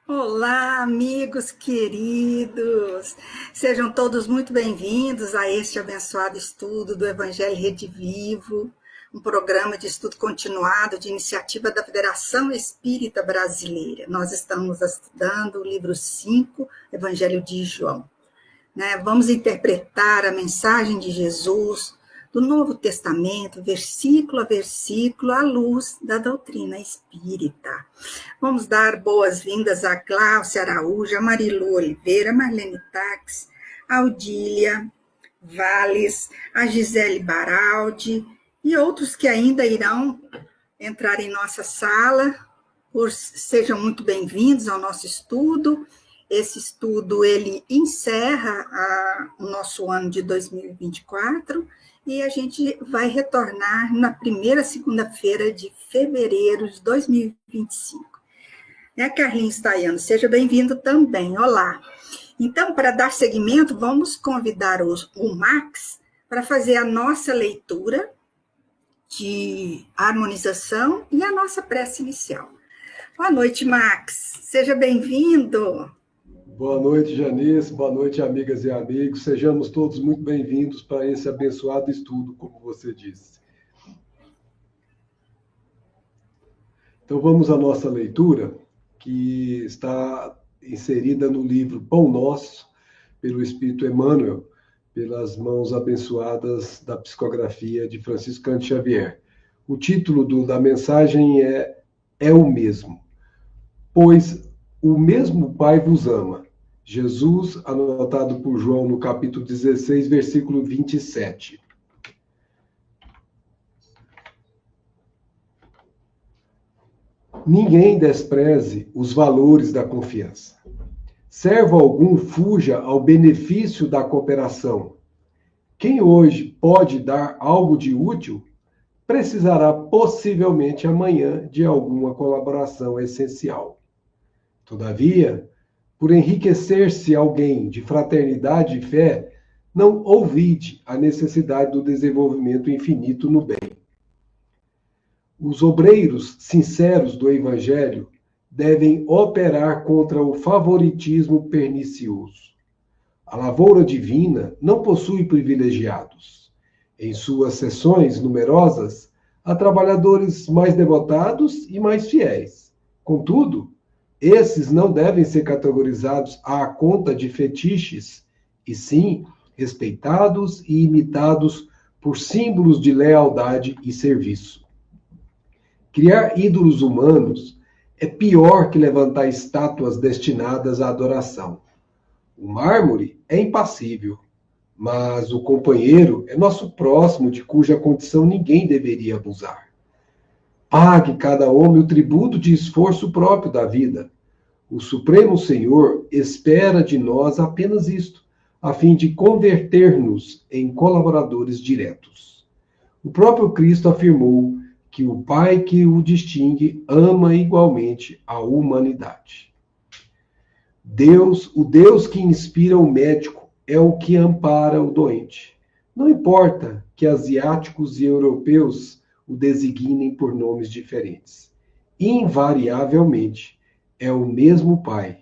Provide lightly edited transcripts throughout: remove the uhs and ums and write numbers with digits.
Olá, amigos queridos! Sejam todos muito bem-vindos a este abençoado estudo do Evangelho Rede Vivo, um programa de estudo continuado de iniciativa da Federação Espírita Brasileira. Nós estamos estudando o livro 5, Evangelho de João. Vamos interpretar a mensagem de Jesus do Novo Testamento, versículo a versículo, à luz da doutrina espírita. Vamos dar boas-vindas a Cláudia Araújo, a Marilu Oliveira, Marlene Tax, a Odília Valles, a Gisele Baraldi e outros que ainda irão entrar em nossa sala. Sejam muito bem-vindos ao nosso estudo. Esse estudo, ele encerra o nosso ano de 2024 e a gente vai retornar na primeira segunda-feira de fevereiro de 2025. Carlinhos Taiano, seja bem-vindo também. Olá. Então, para dar seguimento, vamos convidar o Max para fazer a nossa leitura de harmonização e a nossa prece inicial. Boa noite, Max. Seja bem-vindo. Boa noite, Janice. Boa noite, amigas e amigos. Sejamos todos muito bem-vindos para esse abençoado estudo, como você disse. Então, vamos à nossa leitura, que está inserida no livro Pão Nosso, pelo Espírito Emmanuel, pelas mãos abençoadas da psicografia de Francisco Cândido Xavier. O título da mensagem é o mesmo, pois o mesmo Pai vos ama. Jesus, anotado por João no capítulo 16, versículo 27. Ninguém despreze os valores da confiança. Servo algum fuja ao benefício da cooperação. Quem hoje pode dar algo de útil, precisará possivelmente amanhã de alguma colaboração essencial. Todavia, por enriquecer-se alguém de fraternidade e fé, não ouvide a necessidade do desenvolvimento infinito no bem. Os obreiros sinceros do Evangelho devem operar contra o favoritismo pernicioso. A lavoura divina não possui privilegiados. Em suas seções numerosas, há trabalhadores mais devotados e mais fiéis. Contudo, esses não devem ser categorizados à conta de fetiches, e sim respeitados e imitados por símbolos de lealdade e serviço. Criar ídolos humanos é pior que levantar estátuas destinadas à adoração. O mármore é impassível, mas o companheiro é nosso próximo, de cuja condição ninguém deveria abusar. Pague cada homem o tributo de esforço próprio da vida. O Supremo Senhor espera de nós apenas isto, a fim de converter-nos em colaboradores diretos. O próprio Cristo afirmou que o Pai que o distingue ama igualmente a humanidade. O Deus que inspira o médico é o que ampara o doente. Não importa que asiáticos e europeus o designem por nomes diferentes. Invariavelmente, é o mesmo Pai.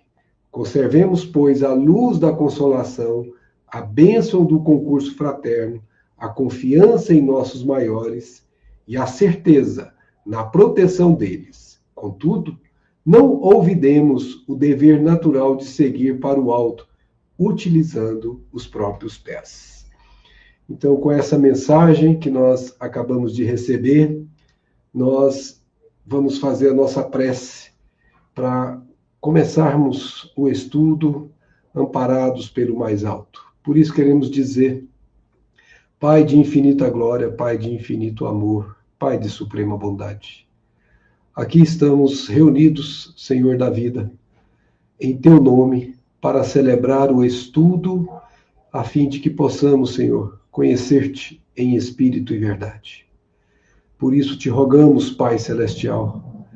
Conservemos, pois, a luz da consolação, a bênção do concurso fraterno, a confiança em nossos maiores e a certeza na proteção deles. Contudo, não olvidemos o dever natural de seguir para o alto, utilizando os próprios pés. Então, com essa mensagem que nós acabamos de receber, nós vamos fazer a nossa prece para começarmos o estudo amparados pelo mais alto. Por isso queremos dizer: Pai de infinita glória, Pai de infinito amor, Pai de suprema bondade. Aqui estamos reunidos, Senhor da vida, em Teu nome, para celebrar o estudo, a fim de que possamos, Senhor, conhecer-te em espírito e verdade. Por isso te rogamos, Pai Celestial,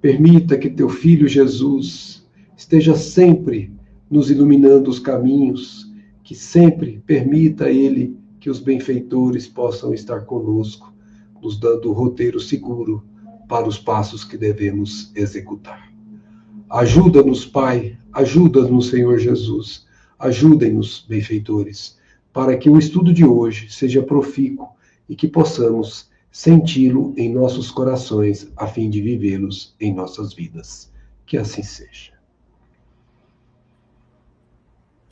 permita que Teu Filho Jesus esteja sempre nos iluminando os caminhos, que sempre permita Ele que os benfeitores possam estar conosco, nos dando o roteiro seguro para os passos que devemos executar. Ajuda-nos, Pai, ajuda-nos, Senhor Jesus, ajudem-nos, benfeitores, para que o estudo de hoje seja profícuo e que possamos senti-lo em nossos corações, a fim de vivê-los em nossas vidas. Que assim seja.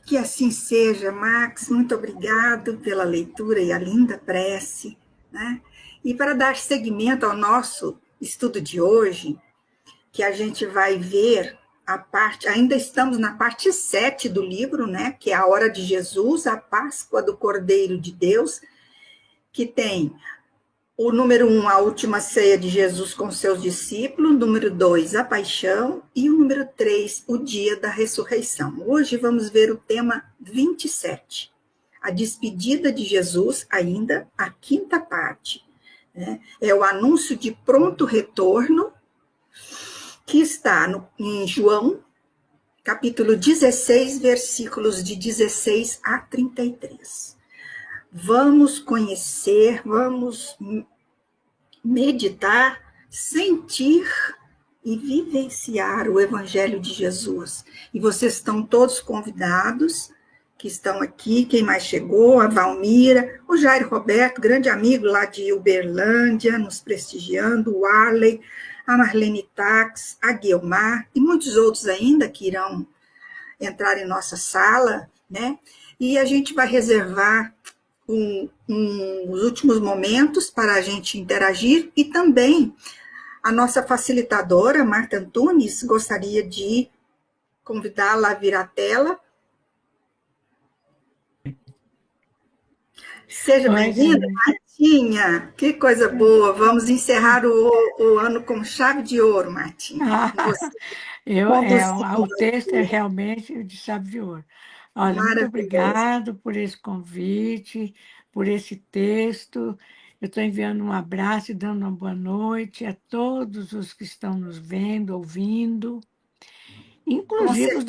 Que assim seja, Max. Muito obrigado pela leitura e a linda prece, né? E para dar seguimento ao nosso estudo de hoje, que a gente vai ver a parte, ainda estamos na parte 7 do livro, né? Que é a hora de Jesus, a Páscoa do Cordeiro de Deus, que tem o número 1, a última ceia de Jesus com seus discípulos, número 2, a paixão, e o número 3, o dia da ressurreição. Hoje vamos ver o tema 27, a despedida de Jesus, ainda a quinta parte. Né? É o anúncio de pronto retorno, que está em João, capítulo 16, versículos de 16 a 33. Vamos conhecer, vamos meditar, sentir e vivenciar o Evangelho de Jesus. E vocês estão todos convidados, que estão aqui, quem mais chegou, a Valmira, o Jairo Roberto, grande amigo lá de Uberlândia, nos prestigiando, o Arley, a Marlene Tax, a Guilmar, e muitos outros ainda que irão entrar em nossa sala, né? E a gente vai reservar os últimos momentos para a gente interagir, e também a nossa facilitadora, Marta Antunes, gostaria de convidá-la a vir à tela. Seja bem-vinda, Martinha. Que coisa boa. Vamos encerrar o ano com chave de ouro, Martinha. Você O texto é realmente de chave de ouro. Olha, muito obrigado por esse convite, por esse texto. Eu estou enviando um abraço e dando uma boa noite a todos os que estão nos vendo, ouvindo, inclusive os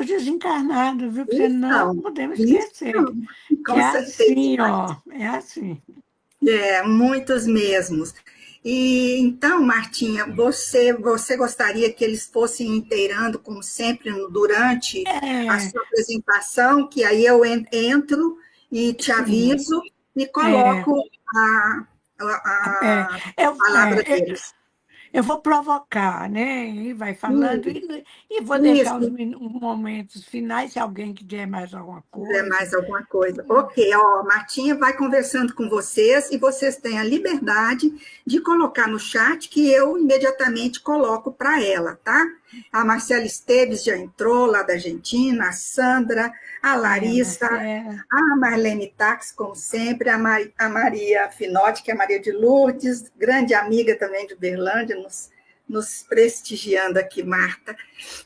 desencarnados, viu? Porque não podemos esquecer. Que é assim, ó, é assim. Muitos mesmos. E então, Martinha, você gostaria que eles fossem inteirando, como sempre, durante a sua apresentação, que aí eu entro e te aviso e coloco a palavra deles. Eu vou provocar, né? E vai falando, e vou deixar os momentos finais, se alguém quiser mais alguma coisa. Mais alguma coisa. Ok, Martinha vai conversando com vocês, e vocês têm a liberdade de colocar no chat, que eu imediatamente coloco para ela, tá? A Marcela Esteves já entrou, lá da Argentina, a Sandra, a Larissa, a Marlene Tax, como sempre, a Maria Finotti, que é a Maria de Lourdes, grande amiga também de Uberlândia, nos prestigiando aqui, Marta.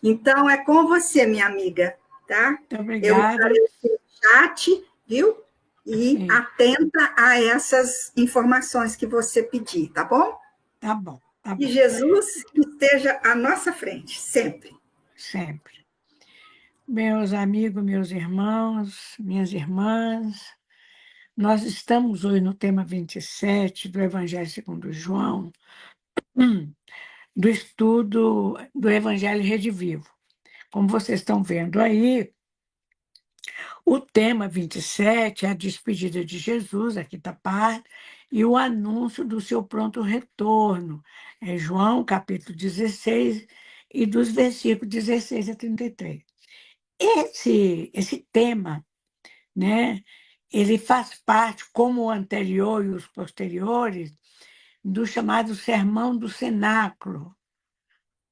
Então, é com você, minha amiga, tá? Muito obrigada. Eu estarei no chat, viu? E atenta a essas informações que você pedir, tá bom? Tá bom. Tá bom. E Jesus esteja à nossa frente, sempre. Sempre. Meus amigos, meus irmãos, minhas irmãs, nós estamos hoje no tema 27 do Evangelho segundo João, do estudo do Evangelho Redivivo. Como vocês estão vendo aí, o tema 27 é a despedida de Jesus, a quinta parte, e o anúncio do seu pronto retorno. É João, capítulo 16, e dos versículos 16 a 33. Esse tema, né, ele faz parte, como o anterior e os posteriores, do chamado Sermão do Cenáculo,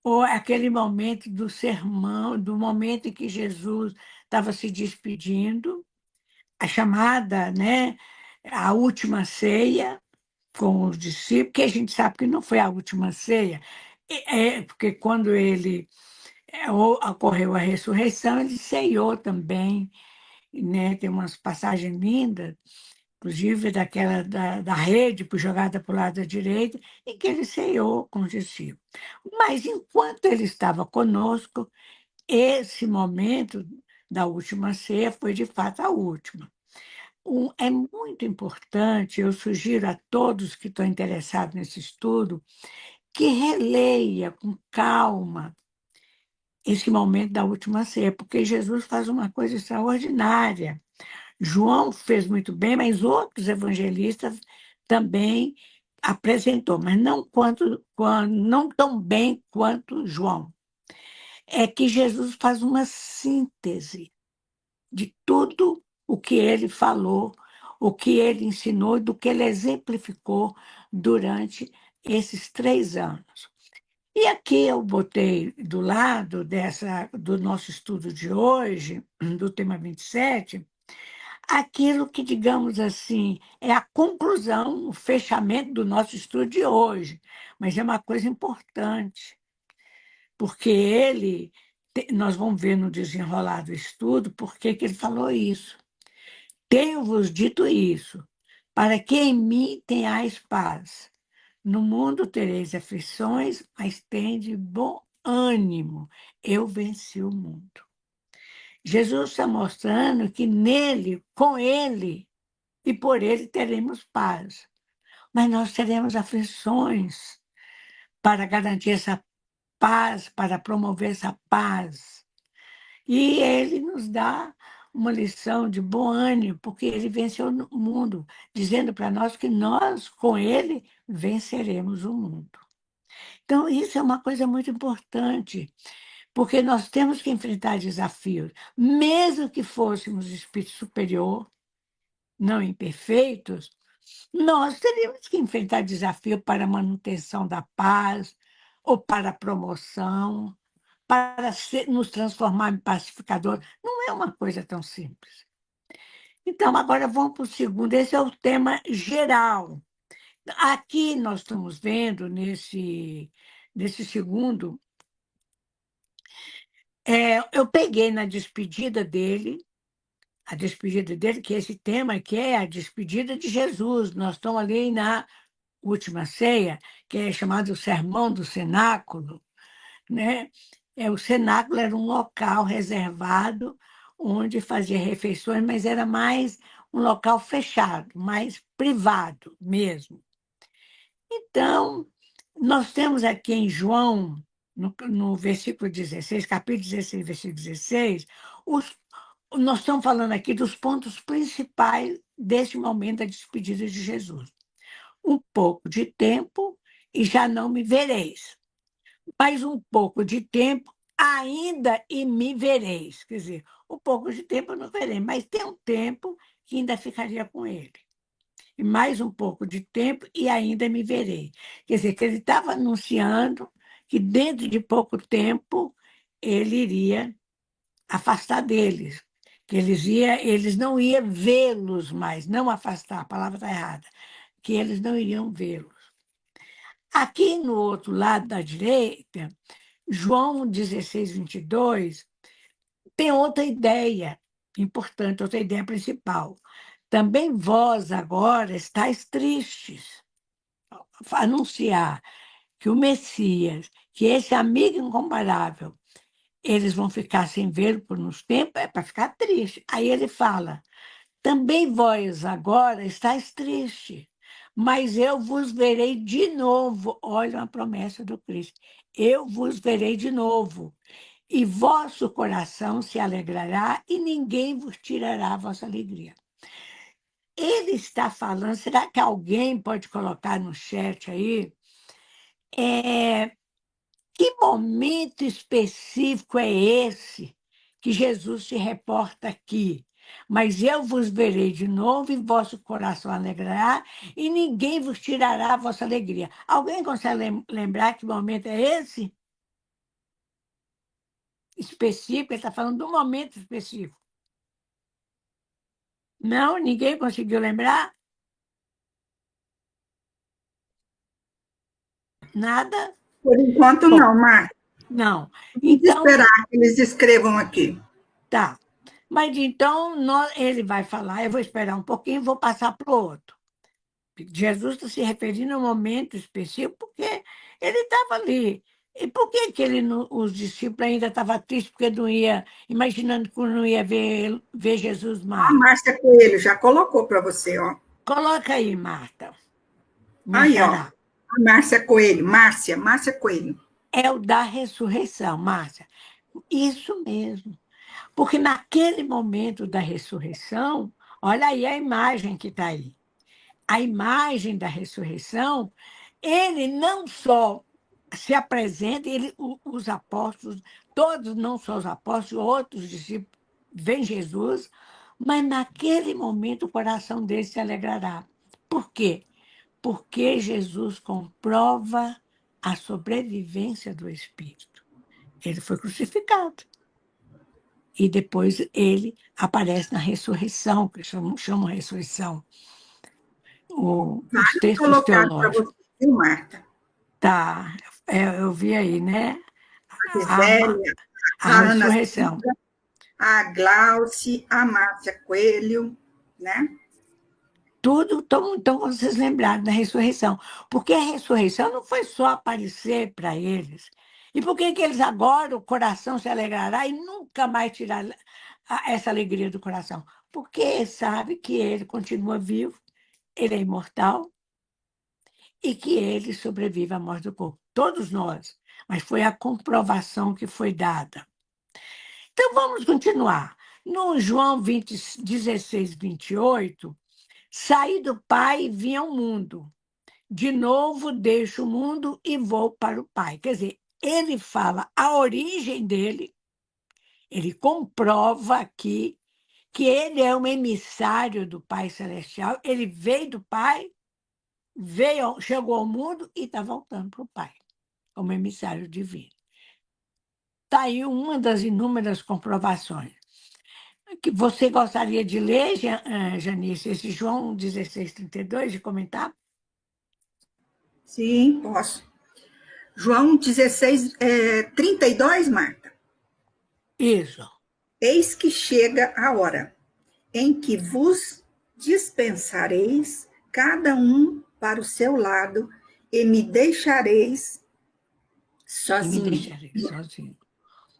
ou aquele momento do sermão, do momento em que Jesus estava se despedindo, a chamada, né, a última ceia com os discípulos, que a gente sabe que não foi a última ceia, porque quando ocorreu a ressurreição, ele ceiou também, né? Tem umas passagens lindas, inclusive da rede jogada para o lado da direita, em que ele ceiou com os discípulos. Mas, enquanto ele estava conosco, esse momento da última ceia foi, de fato, a última. É muito importante, eu sugiro a todos que estão interessados nesse estudo, que releia com calma esse momento da última ceia, porque Jesus faz uma coisa extraordinária. João fez muito bem, mas outros evangelistas também apresentou, mas não tão bem quanto João. É que Jesus faz uma síntese de tudo o que ele falou, o que ele ensinou e do que ele exemplificou durante esses 3 anos. E aqui eu botei do lado do nosso estudo de hoje, do tema 27, aquilo que, digamos assim, é a conclusão, o fechamento do nosso estudo de hoje. Mas é uma coisa importante, porque nós vamos ver no desenrolar do estudo por que ele falou isso. Tenho-vos dito isso, para que em mim tenhais paz. No mundo tereis aflições, mas tende bom ânimo. Eu venci o mundo. Jesus está mostrando que nele, com ele e por ele teremos paz. Mas nós teremos aflições para garantir essa paz, para promover essa paz. E ele nos dá uma lição de bom ânimo, porque ele venceu o mundo, dizendo para nós que nós, com ele, venceremos o mundo. Então, isso é uma coisa muito importante, porque nós temos que enfrentar desafios, mesmo que fôssemos espírito superior, não imperfeitos, nós teríamos que enfrentar desafio para a manutenção da paz, ou para a promoção, para nos transformar em pacificador. Não é uma coisa tão simples. Então, agora vamos para o segundo. Esse é o tema geral. Aqui nós estamos vendo, nesse segundo, eu peguei na despedida dele, a despedida dele, que esse tema que é a despedida de Jesus. Nós estamos ali na última ceia, que é chamado o Sermão do Cenáculo, né? O cenáculo era um local reservado onde fazia refeições, mas era mais um local fechado, mais privado mesmo. Então, nós temos aqui em João, no versículo 16, capítulo 16, versículo 16, nós estamos falando aqui dos pontos principais deste momento da despedida de Jesus. Um pouco de tempo e já não me vereis. Mais um pouco de tempo ainda e me vereis. Quer dizer, um pouco de tempo eu não verei, mas tem um tempo que ainda ficaria com ele. E mais um pouco de tempo e ainda me verei. Quer dizer, que ele estava anunciando que dentro de pouco tempo ele iria afastar deles, que eles não iam vê-los mais, não afastar, a palavra está errada, que eles não iriam vê-los. Aqui no outro lado da direita, João 16, 22, tem outra ideia importante, outra ideia principal. Também vós agora estáis tristes. Anunciar que o Messias, que esse amigo incomparável, eles vão ficar sem ver por uns tempos, é para ficar triste. Aí ele fala, também vós agora estáis tristes, mas eu vos verei de novo. Olha a promessa do Cristo. Eu vos verei de novo, e vosso coração se alegrará, e ninguém vos tirará a vossa alegria. Ele está falando, será que alguém pode colocar no chat aí? Que momento específico é esse que Jesus se reporta aqui? Mas eu vos verei de novo, e vosso coração alegrará, e ninguém vos tirará a vossa alegria. Alguém consegue lembrar que momento é esse? Específico, ele está falando de um momento específico. Não? Ninguém conseguiu lembrar? Nada? Por enquanto, Bom, não, Marta. não. Vamos Então, esperar que eles escrevam aqui. tá. Mas então ele vai falar, eu vou esperar um pouquinho e vou passar para o outro. Jesus está se referindo a um momento específico porque ele estava ali. E por que, os discípulos ainda estavam tristes porque não ia, imaginando que não ia ver Jesus A mais? Márcia Coelho já colocou para você, ó. Coloca aí, Marta, minha Aí, ó. xará. A Márcia Coelho. Márcia Coelho. É o da ressurreição, Márcia. Isso mesmo. Porque naquele momento da ressurreição, olha aí a imagem que está aí. A imagem da ressurreição, ele não só se apresenta, os apóstolos, todos, não só os apóstolos, outros discípulos, veem Jesus, mas naquele momento o coração deles se alegrará. Por quê? Porque Jesus comprova a sobrevivência do Espírito. Ele foi crucificado. E depois ele aparece na ressurreição, que chamam ressurreição, os Vale textos colocado para teológicos. você, viu, Marta? Tá, eu vi aí, né? A A, Gisélia, a a Ana ressurreição. Cida, a Glauce, a Márcia Coelho, né? Tudo, então vocês lembraram da ressurreição. Porque a ressurreição não foi só aparecer para eles. E por que eles agora, o coração se alegrará e nunca mais tirar essa alegria do coração? Porque sabe que ele continua vivo, ele é imortal, e que ele sobrevive à morte do corpo. Todos nós. Mas foi a comprovação que foi dada. Então, vamos continuar. No João 20, 16, 28, saí do Pai e vim ao mundo. De novo deixo o mundo e vou para o Pai. Quer dizer, ele fala a origem dele, ele comprova aqui que ele é um emissário do Pai Celestial, ele veio do Pai, chegou ao mundo e está voltando para o Pai, como emissário divino. Está aí uma das inúmeras comprovações. Que você gostaria de ler, Janice, esse João 16:32, de comentar? Sim, posso. João 16, 32, Marta. Isso. Eis que chega a hora em que vos dispensareis, cada um para o seu lado, e me deixareis E me sozinho. deixarei sozinho.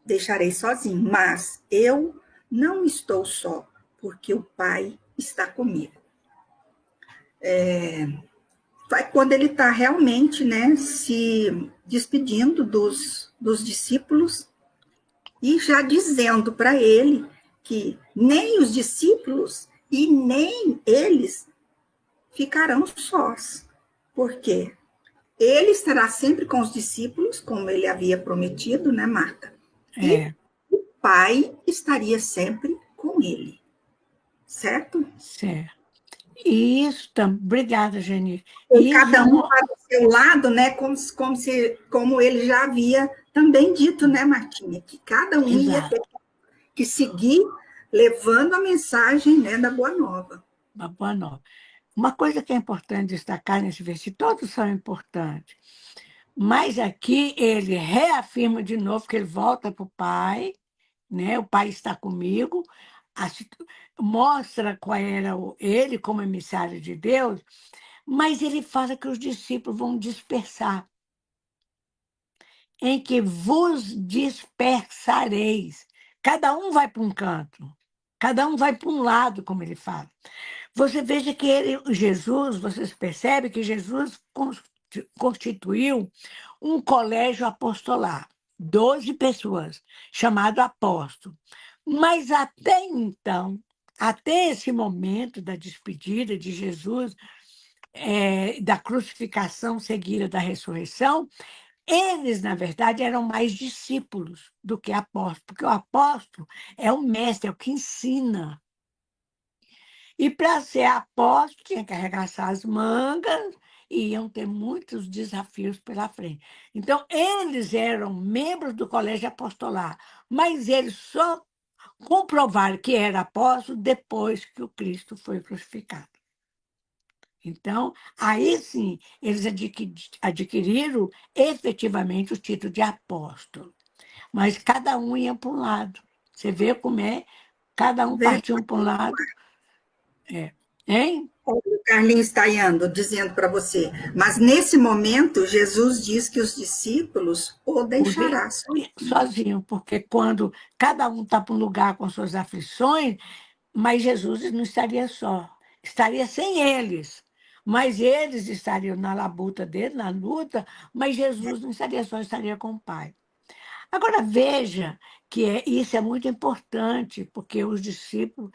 Deixarei sozinho, mas eu não estou só, porque o Pai está comigo. Quando ele está realmente, né, se despedindo dos discípulos e já dizendo para ele que nem os discípulos e nem eles ficarão sós. Por quê? Ele estará sempre com os discípulos, como ele havia prometido, né, Marta? E É, o Pai estaria sempre com ele, certo? certo. E isso também. Obrigada, Janice. E Isso cada um para o seu lado, né? Como ele já havia também dito, né, Martinha? Que cada um ia ter exato. que seguir levando a mensagem, né, da Boa Nova. Uma boa nova. Uma coisa que é importante destacar nesse versículo, todos são importantes, mas aqui ele reafirma de novo que ele volta para o Pai, né? O Pai está comigo, mostra qual era ele como emissário de Deus, mas ele fala que os discípulos vão dispersar, em que vos dispersareis. Cada um vai para um canto, cada um vai para um lado, como ele fala. Você veja que Jesus, vocês percebem que Jesus constituiu um colégio apostolar, 12 pessoas, chamado apóstolo. Mas até então, até esse momento da despedida de Jesus, da crucificação seguida da ressurreição, eles, na verdade, eram mais discípulos do que apóstolos, porque o apóstolo é o mestre, é o que ensina. E para ser apóstolo, tinha que arregaçar as mangas e iam ter muitos desafios pela frente. Então, eles eram membros do colégio apostolar, mas eles só comprovaram que era apóstolo depois que o Cristo foi crucificado. Então, aí sim, eles adquiriram efetivamente o título de apóstolo. Mas cada um ia para um lado. Você vê como é, cada um partiu para um lado. Hein? O Carlinhos está dizendo para você, mas nesse momento, Jesus diz que os discípulos o deixará sozinho. Sozinho, porque quando cada um está para um lugar com suas aflições, mas Jesus não estaria só, estaria sem eles. Mas eles estariam na labuta dele, na luta, mas Jesus não estaria só, estaria com o Pai. Agora, veja que isso é muito importante, porque os discípulos,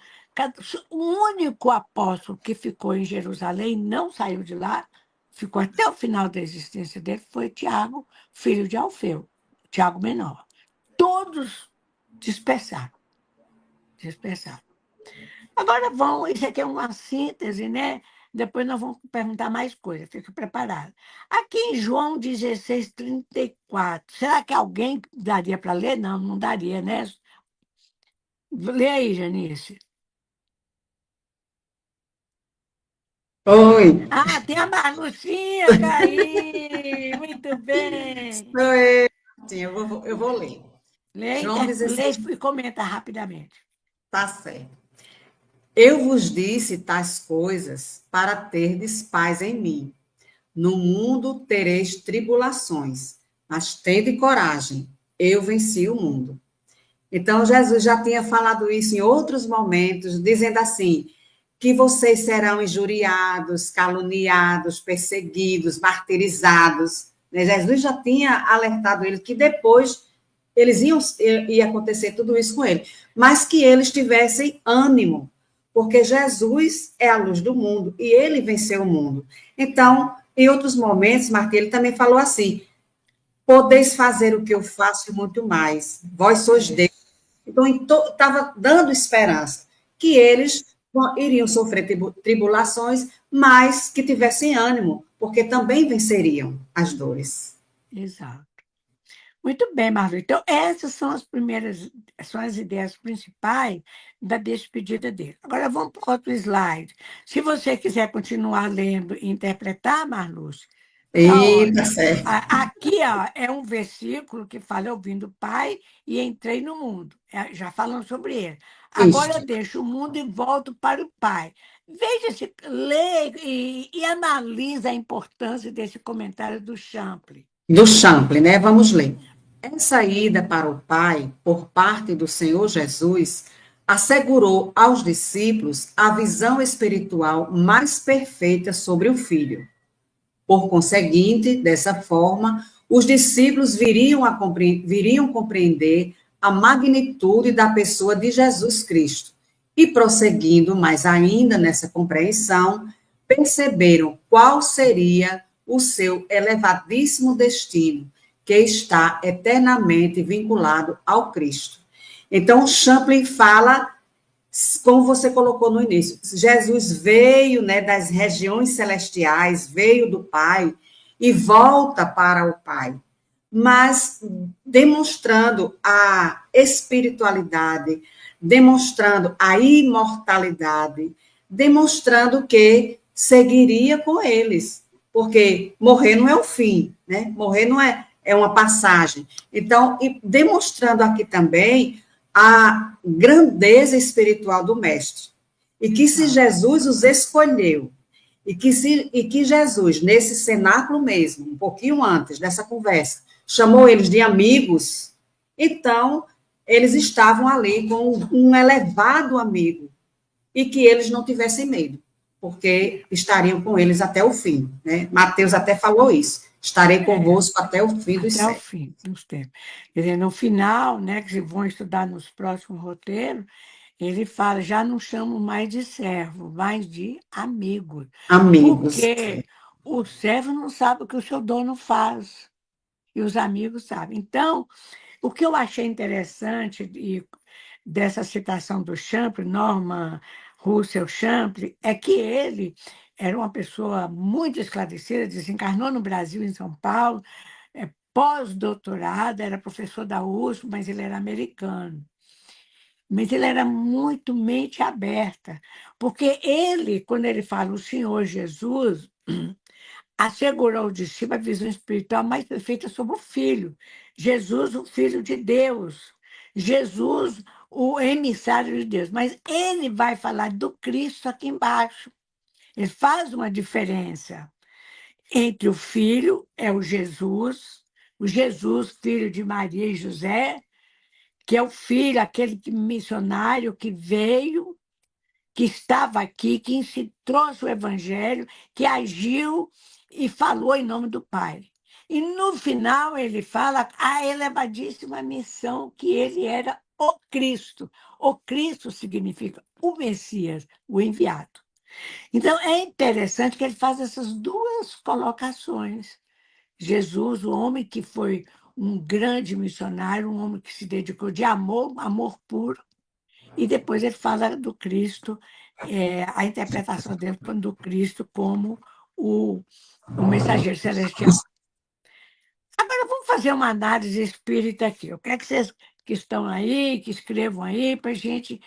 o único apóstolo que ficou em Jerusalém e não saiu de lá, ficou até o final da existência dele, foi Tiago, filho de Alfeu, Tiago menor. Todos dispersaram, dispersaram. Agora isso aqui é uma síntese, né? Depois nós vamos perguntar mais coisas, fique preparado. Aqui em João 16:34, será que alguém daria para ler? Não, não daria, né? Lê aí, Janice. Oi, Ah, tem a Marlucinha, Caí! Muito bem! sou eu. Sim, eu vou ler. João Lê 16, e comenta rapidamente. tá certo. Eu vos disse tais coisas para terdes paz em mim. No mundo tereis tribulações, mas tende coragem. Eu venci o mundo. Então, Jesus já tinha falado isso em outros momentos, dizendo assim: que vocês serão injuriados, caluniados, perseguidos, martirizados. Né? Jesus já tinha alertado eles que depois ia acontecer tudo isso com ele, mas que eles tivessem ânimo, porque Jesus é a luz do mundo e ele venceu o mundo. Então, em outros momentos, Martim, ele também falou assim: podeis fazer o que eu faço e muito mais. Vós sois Deus. Então, estava dando esperança que eles iriam sofrer tribulações, mas que tivessem ânimo, porque também venceriam as dores. Exato. Muito bem, Marlu. Então, essas são são as ideias principais da despedida dele. Agora, vamos para o outro slide. Se você quiser continuar lendo e interpretar, Marluce, tá Eita, ótimo. certo. Aqui, ó, é um versículo que fala: eu vim do Pai e entrei no mundo. Já falando sobre ele. Agora Isto. eu deixo o mundo e volto para o Pai. Veja se lê e analisa a importância desse comentário do Champlin. Do Champlin, né? Vamos ler. Essa ida para o Pai, por parte do Senhor Jesus, assegurou aos discípulos a visão espiritual mais perfeita sobre o Filho. Por conseguinte, dessa forma, os discípulos viriam compreender a magnitude da pessoa de Jesus Cristo. E prosseguindo mais ainda nessa compreensão, perceberam qual seria o seu elevadíssimo destino, que está eternamente vinculado ao Cristo. Então, Champlin fala, como você colocou no início, Jesus veio, né, das regiões celestiais, veio do Pai e volta para o Pai, mas demonstrando a espiritualidade, demonstrando a imortalidade, demonstrando que seguiria com eles, porque morrer não é o fim, né? Morrer não é uma passagem. Então, e demonstrando aqui também a grandeza espiritual do Mestre. E que se Jesus os escolheu, e que Jesus, nesse cenáculo mesmo, um pouquinho antes dessa conversa, chamou eles de amigos, então eles estavam ali com um elevado amigo, e que eles não tivessem medo, porque estariam com eles até o fim. Né? Mateus até falou isso: estarei convosco até o fim dos Até o séculos. fim dos tempos. Quer dizer, no final, né, que vão estudar nos próximos roteiros, ele fala: já não chamo mais de servo, mas de amigo. Amigos. Porque o servo não sabe o que o seu dono faz, e os amigos sabem. Então, o que eu achei interessante dessa citação do Champlin, Norman Russell Champlin, é que ele era uma pessoa muito esclarecida, desencarnou no Brasil, em São Paulo, pós-doutorado, era professor da USP, mas ele era americano. Mas ele era muito mente aberta, porque ele, quando ele fala o Senhor Jesus, assegurou ao discípulo a visão espiritual mais perfeita sobre o Filho. Jesus, o Filho de Deus. Jesus, o emissário de Deus. Mas ele vai falar do Cristo aqui embaixo. Ele faz uma diferença entre o Filho, é o Jesus, filho de Maria e José, que é o filho, aquele missionário que veio, que estava aqui, que trouxe o evangelho, que agiu e falou em nome do Pai. E no final ele fala a elevadíssima missão que ele era o Cristo. O Cristo significa o Messias, o enviado. Então, é interessante que ele faz essas duas colocações. Jesus, o homem que foi um grande missionário, um homem que se dedicou de amor, amor puro, e depois ele fala do Cristo, a interpretação dele do Cristo como o mensageiro celestial. Agora vamos fazer uma análise espírita aqui. Eu quero que vocês que estão aí, que escrevam aí, para a gente,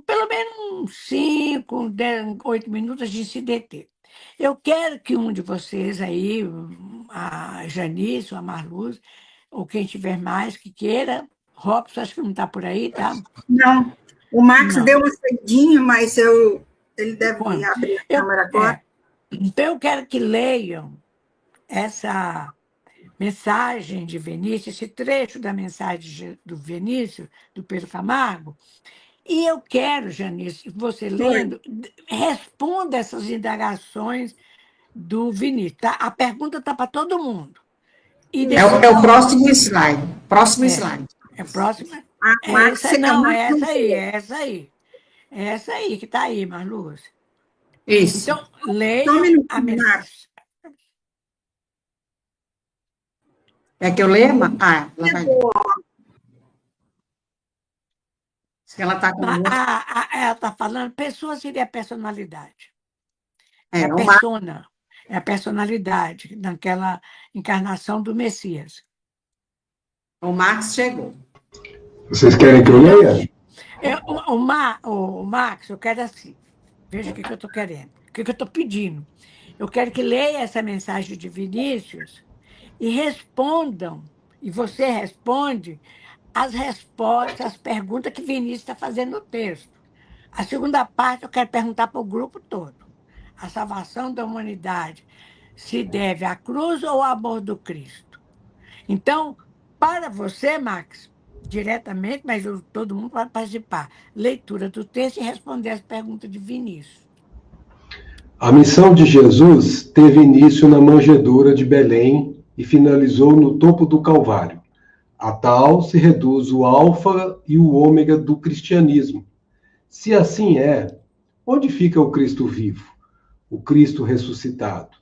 pelo menos uns 5, 10, 8 minutos, a gente se deter. Eu quero que um de vocês aí, a Janice, ou a Marluz, ou quem tiver mais que queira, Robson, acho que não está por aí, tá? Não, o Max Não. deu uma saidinha, mas ele deve Bom, abrir a câmera agora. Então, eu quero que leiam essa mensagem de Vinícius, esse trecho da mensagem do Vinícius, do Pedro Camargo, e eu quero, Janice, que você lendo, responda essas indagações do Vinícius. Tá? A pergunta está para todo mundo. E depois, É o próximo slide. Próximo slide. É a próxima? Max, Não, é essa aí, é essa aí. É essa aí que está aí, Marluz. Isso. Então, leiam a mensagem. É que eu leia? Ah, ela vai. Ela está com Ela está falando, pessoa seria a personalidade. É a o persona, é a personalidade naquela encarnação do Messias. O Max chegou. Vocês querem que eu leia? O Max, eu quero assim. Veja o que eu estou querendo, o que eu estou pedindo. Eu quero que leia essa mensagem de Vinícius e respondam, e você responde as respostas, as perguntas que Vinícius está fazendo no texto. A segunda parte eu quero perguntar para o grupo todo. A salvação da humanidade se deve à cruz ou ao amor do Cristo? Então, para você, Max, diretamente, mas todo mundo pode participar, leitura do texto e responder as perguntas de Vinícius. A missão de Jesus teve início na manjedoura de Belém e finalizou no topo do Calvário. A tal se reduz o alfa e o ômega do cristianismo. Se assim é, onde fica o Cristo vivo, o Cristo ressuscitado?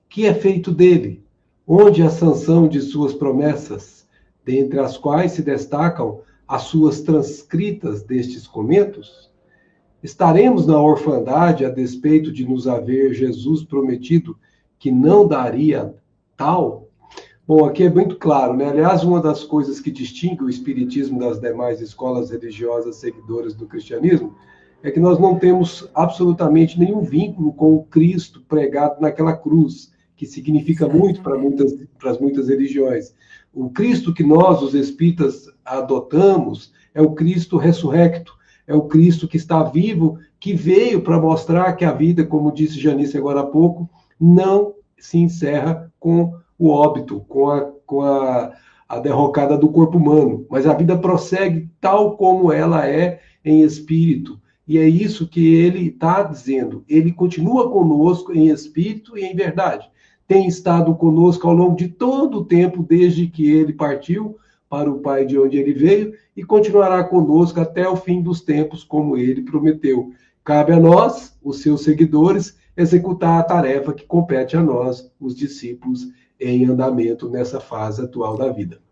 Que é feito dele? Onde a sanção de suas promessas, dentre as quais se destacam as suas transcritas destes comentos? Estaremos na orfandade a despeito de nos haver Jesus prometido que não daria tal? Bom, aqui é muito claro, né? Aliás, uma das coisas que distingue o espiritismo das demais escolas religiosas seguidoras do cristianismo é que nós não temos absolutamente nenhum vínculo com o Cristo pregado naquela cruz, que significa muito para muitas religiões. O Cristo que nós, os espíritas, adotamos é o Cristo ressurrecto, é o Cristo que está vivo, que veio para mostrar que a vida, como disse Janice agora há pouco, não se encerra com o óbito, com a derrocada do corpo humano, mas a vida prossegue tal como ela é em espírito. E é isso que ele está dizendo. Ele continua conosco em espírito e em verdade. Tem estado conosco ao longo de todo o tempo, desde que ele partiu para o Pai de onde ele veio, e continuará conosco até o fim dos tempos, como ele prometeu. Cabe a nós, os seus seguidores, executar a tarefa que compete a nós, os discípulos, em andamento nessa fase atual da vida.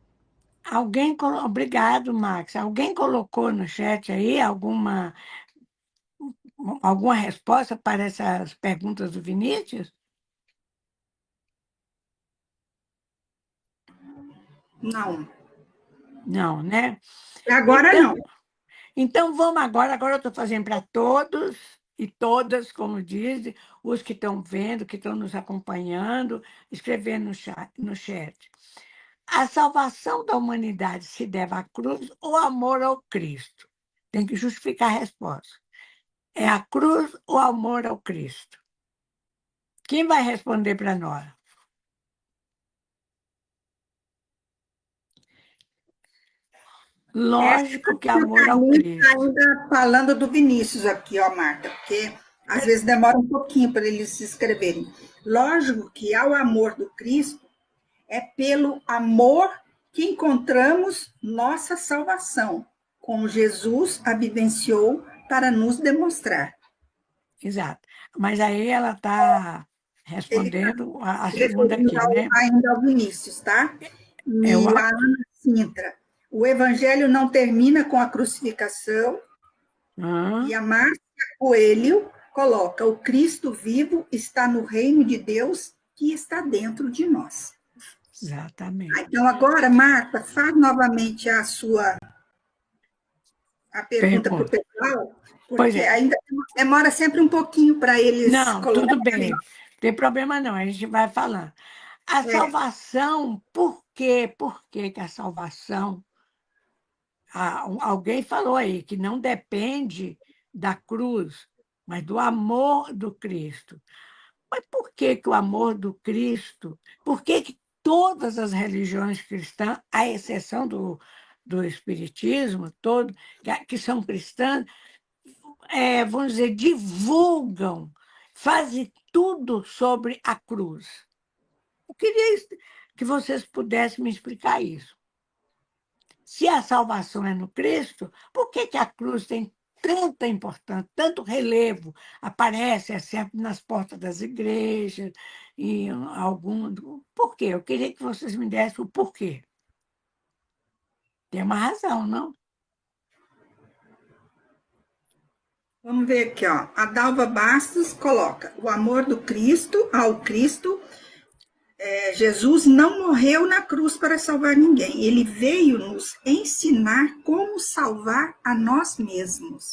Obrigado, Max. Alguém colocou no chat aí alguma resposta para essas perguntas do Vinícius? Não. Não, né? Agora então, não. Então, vamos agora. Agora eu estou fazendo para todos e todas, como dizem, os que estão vendo, que estão nos acompanhando, escrevendo no chat. A salvação da humanidade se deve à cruz ou amor ao Cristo? Tem que justificar a resposta. É a cruz ou amor ao Cristo? Quem vai responder para nós? Lógico que amor ao Cristo. Ainda falando do Vinícius aqui, ó, Marta, porque às vezes demora um pouquinho para eles se inscreverem. Lógico que ao amor do Cristo é pelo amor que encontramos nossa salvação, como Jesus a vivenciou para nos demonstrar. Exato. Mas aí ela está Ele está respondendo a segunda referindo aqui, né? ainda ao Vinícius, tá? É o, E a Ana Sintra. O evangelho não termina com a crucificação, e a Márcia Coelho coloca: o Cristo vivo está no reino de Deus que está dentro de nós. exatamente. Então, agora, Marta, faz novamente a pergunta para o Pergunta. pessoal, Pois porque é. ainda demora sempre um pouquinho para eles Não, tudo colocarem. bem. Não tem problema não, a gente vai falando. A É, salvação, por quê? Por que que a salvação... alguém falou aí que não depende da cruz, mas do amor do Cristo. Mas por que que o amor do Cristo, por que que todas as religiões cristãs, à exceção do Espiritismo, todo, que são cristãs, vamos dizer, divulgam, fazem tudo sobre a cruz? Eu queria que vocês pudessem me explicar isso. Se a salvação é no Cristo, por que que a cruz tem tanta importância, tanto relevo, aparece sempre nas portas das igrejas, e algum... Por quê? Eu queria que vocês me dessem o porquê. Tem uma razão, não? vamos ver aqui, ó. A Dalva Bastos coloca: o amor do Cristo ao Cristo. Jesus não morreu na cruz para salvar ninguém. Ele veio nos ensinar como salvar a nós mesmos.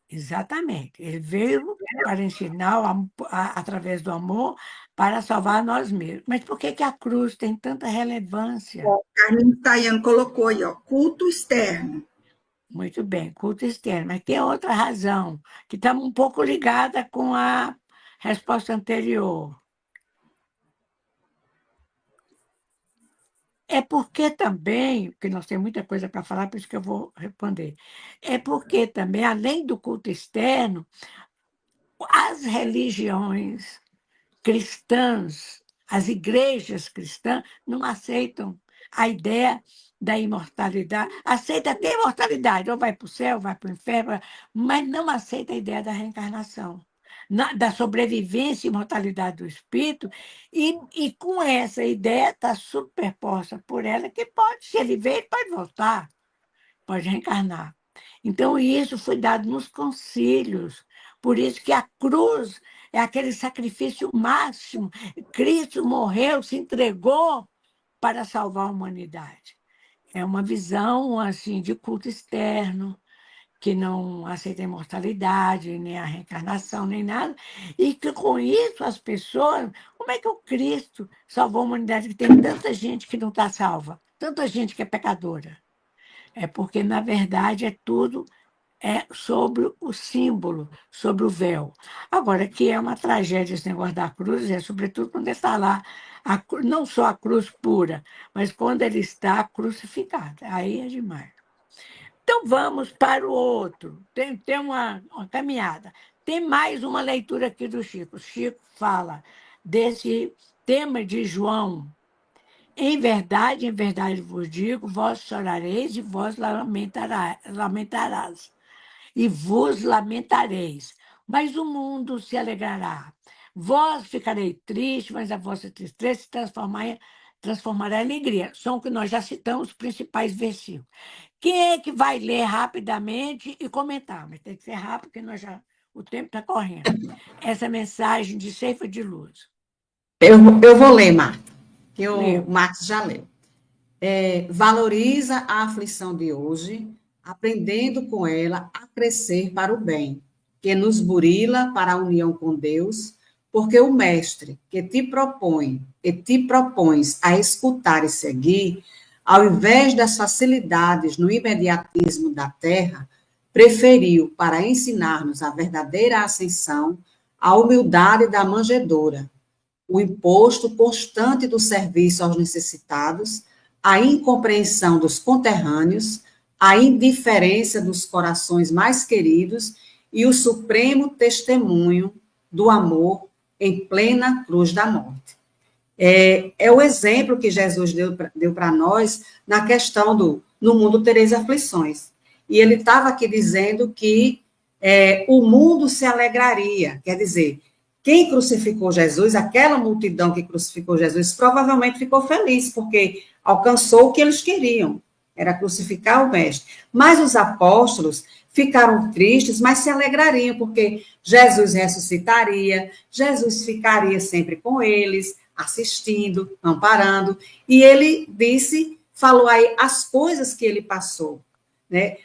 Exatamente. Ele veio para ensinar, através do amor, para salvar nós mesmos. Mas por que que a cruz tem tanta relevância? Carlinhos Tayano colocou aí, ó, culto externo. Muito bem, culto externo. Mas tem outra razão, que está um pouco ligada com a resposta anterior. É porque também, porque nós temos muita coisa para falar, por isso que eu vou responder. É porque também, além do culto externo, as religiões cristãs, as igrejas cristãs, não aceitam a ideia da imortalidade. Aceita até a imortalidade, ou vai para o céu, vai para o inferno, mas não aceita a ideia da reencarnação, da sobrevivência e imortalidade do espírito, e com essa ideia está superposta por ela, que pode, se ele veio, ele pode voltar, pode reencarnar. Então, isso foi dado nos concílios. Por isso que a cruz é aquele sacrifício máximo. Cristo morreu, se entregou para salvar a humanidade. É uma visão assim de culto externo, que não aceita a imortalidade, nem a reencarnação, nem nada, e que com isso as pessoas... Como é que o Cristo salvou a humanidade, que tem tanta gente que não está salva, tanta gente que é pecadora? É porque, na verdade, tudo sobre o símbolo, sobre o véu. Agora, que é uma tragédia esse negócio da cruz, sobretudo quando ele está lá, não só a cruz pura, mas quando ele está crucificado. Aí é demais. Então, vamos para o outro. Tem uma caminhada. Tem mais uma leitura aqui do Chico. O Chico fala desse tema de João. Em verdade vos digo, vós chorareis e vós lamentarás. E vos lamentareis, mas o mundo se alegrará. Vós ficareis tristes, mas a vossa tristeza se transformará em alegria. São que nós já citamos os principais versículos. Quem é que vai ler rapidamente e comentar? Mas tem que ser rápido, porque o tempo está correndo. Essa mensagem de Ceifa de Luz. Eu vou ler, Marta, que Lê. o Marcos já leu. Valoriza a aflição de hoje, aprendendo com ela a crescer para o bem, que nos burila para a união com Deus, porque o mestre que te propões a escutar e seguir, ao invés das facilidades no imediatismo da terra, preferiu, para ensinar-nos a verdadeira ascensão, a humildade da manjedoura, o imposto constante do serviço aos necessitados, a incompreensão dos conterrâneos, a indiferença dos corações mais queridos e o supremo testemunho do amor em plena cruz da morte. É o exemplo que Jesus deu para nós na questão do no mundo tereis aflições. E ele estava aqui dizendo que o mundo se alegraria, quer dizer, quem crucificou Jesus, aquela multidão que crucificou Jesus, provavelmente ficou feliz, porque alcançou o que eles queriam, era crucificar o mestre. Mas os apóstolos ficaram tristes, mas se alegrariam, porque Jesus ressuscitaria, Jesus ficaria sempre com eles, assistindo, amparando, e ele falou aí as coisas que ele passou, né?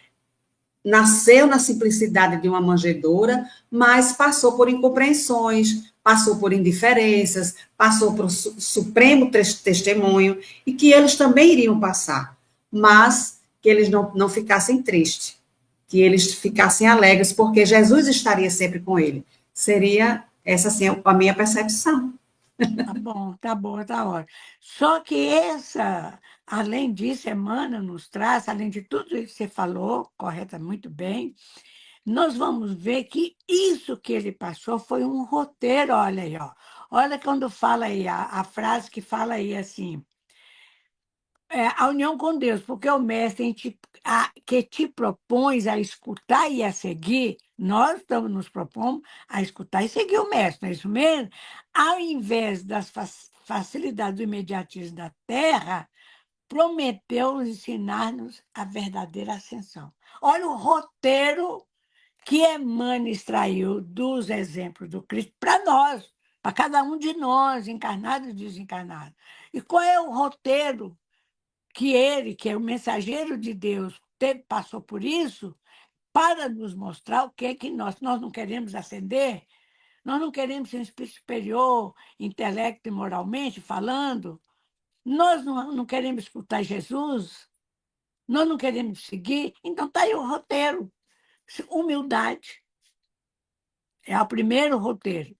Nasceu na simplicidade de uma manjedoura, mas passou por incompreensões, passou por indiferenças, passou por supremo testemunho, e que eles também iriam passar, mas que eles não ficassem tristes, que eles ficassem alegres, porque Jesus estaria sempre com ele. Seria essa, assim, a minha percepção. Tá bom, tá ótimo. Só que além disso, Emmanuel nos traz, além de tudo isso que você falou, correta, muito bem, nós vamos ver que isso que ele passou foi um roteiro, olha aí, ó. Olha quando fala aí, a frase que fala aí assim, a união com Deus, porque o mestre que te propões a escutar e a seguir, nós estamos nos propondo a escutar e seguir o mestre, não é isso mesmo? Ao invés das facilidades do imediatismo da terra, prometeu ensinar-nos a verdadeira ascensão. Olha o roteiro que Emmanuel extraiu dos exemplos do Cristo para nós, para cada um de nós, encarnado e desencarnado. E qual é o roteiro que ele, que é o mensageiro de Deus, passou por isso para nos mostrar o que é que nós não queremos ascender, nós não queremos ser um espírito superior, intelecto e moralmente falando, nós não queremos escutar Jesus, nós não queremos seguir, então está aí o roteiro. Humildade é o primeiro roteiro.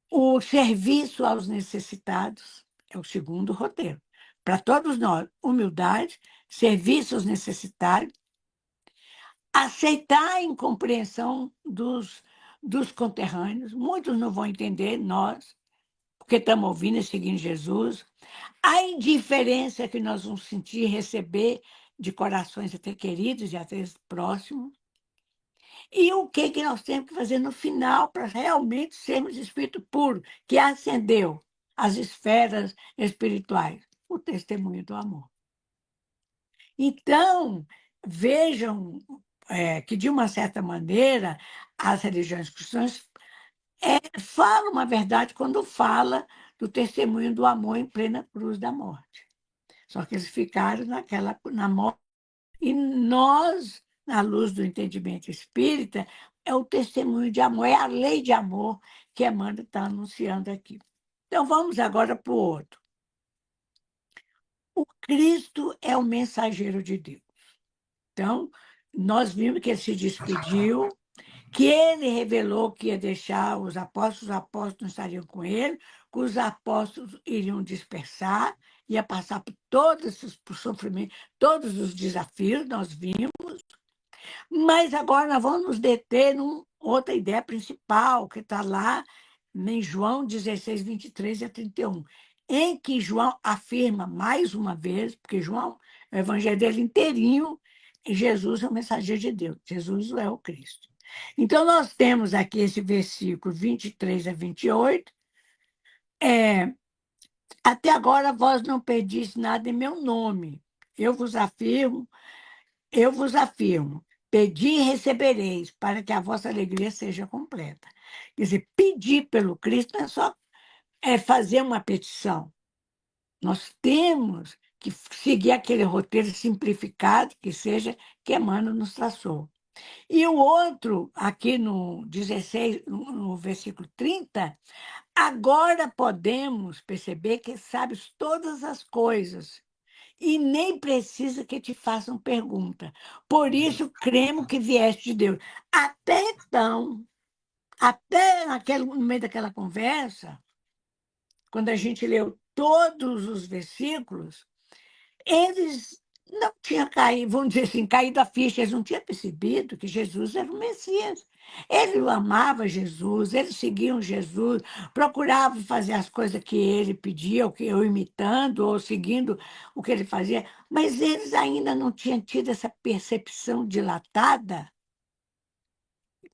O serviço aos necessitados é o segundo roteiro. Para todos nós, humildade, serviço aos necessitados, aceitar a incompreensão dos conterrâneos. Muitos não vão entender, nós, porque estamos ouvindo e seguindo Jesus. A indiferença que nós vamos sentir e receber de corações até queridos e até próximos. E o que nós temos que fazer no final para realmente sermos espírito puro, que ascendeu às esferas espirituais? O testemunho do amor. Então, vejam que, de uma certa maneira, as religiões cristãs falam a verdade quando fala do testemunho do amor em plena cruz da morte. Só que eles ficaram na morte. E nós, na luz do entendimento espírita, é o testemunho de amor, é a lei de amor que Emmanuel está anunciando aqui. Então, vamos agora para o outro. O Cristo é o mensageiro de Deus. Então, nós vimos que ele se despediu, que ele revelou que ia deixar os apóstolos não estariam com ele, que os apóstolos iriam dispersar, ia passar por todos os sofrimentos, todos os desafios, nós vimos. Mas agora nós vamos nos deter em outra ideia principal, que está lá em João 16, 23 a 31, em que João afirma mais uma vez, porque João, o evangelho dele inteirinho, Jesus é o mensageiro de Deus, Jesus é o Cristo. Então, nós temos aqui esse versículo 23 a 28, até agora vós não pedis nada em meu nome. Eu vos afirmo, pedi e recebereis, para que a vossa alegria seja completa. Quer dizer, pedir pelo Cristo não é só fazer uma petição. Nós temos que seguir aquele roteiro simplificado que Emmanuel nos traçou. E o outro, aqui no 16, no versículo 30, agora podemos perceber que sabes todas as coisas e nem precisa que te façam pergunta. Por isso, cremos que vieste de Deus. Até então, no meio daquela conversa, quando a gente leu todos os versículos, eles não tinha caído, vamos dizer assim, caído a ficha, eles não tinham percebido que Jesus era o Messias. Eles amavam Jesus, eles seguiam Jesus, procuravam fazer as coisas que ele pedia, ou imitando, ou seguindo o que ele fazia, mas eles ainda não tinham tido essa percepção dilatada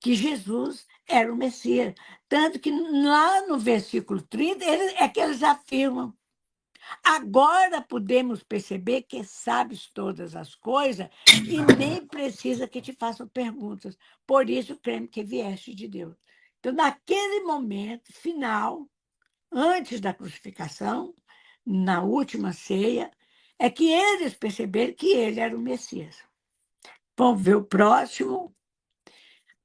que Jesus era o Messias. Tanto que lá no versículo 30, é que eles afirmam: agora podemos perceber que sabes todas as coisas e nem precisa que te façam perguntas. Por isso cremos que vieste de Deus. Então, naquele momento final, antes da crucificação, na última ceia, é que eles perceberam que ele era o Messias. Vamos ver o próximo.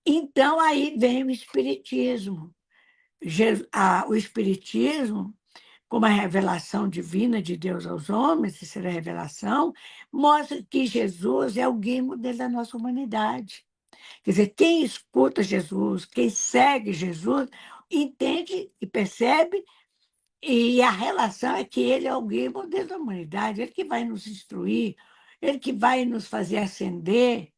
Então, aí vem o Espiritismo. O Espiritismo, como a revelação divina de Deus aos homens, terceira revelação, mostra que Jesus é o guia modelo da nossa humanidade. Quer dizer, quem escuta Jesus, quem segue Jesus, entende e percebe, e a relação é que ele é o guia modelo da humanidade, ele que vai nos instruir, ele que vai nos fazer ascender.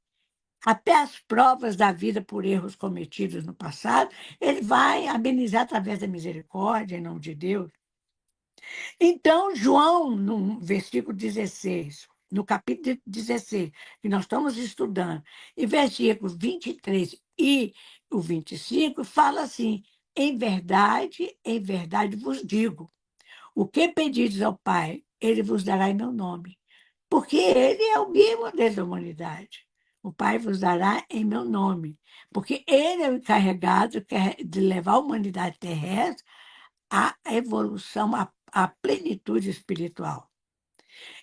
Até as provas da vida por erros cometidos no passado, ele vai amenizar através da misericórdia, em nome de Deus. Então, João, no versículo 16, no capítulo 16, que nós estamos estudando, e versículos 23 e o 25, fala assim: em verdade vos digo, o que pedires ao Pai, ele vos dará em meu nome, porque ele é o guia e modelo da humanidade. O Pai vos dará em meu nome, porque ele é o encarregado de levar a humanidade terrestre à evolução, à plenitude espiritual.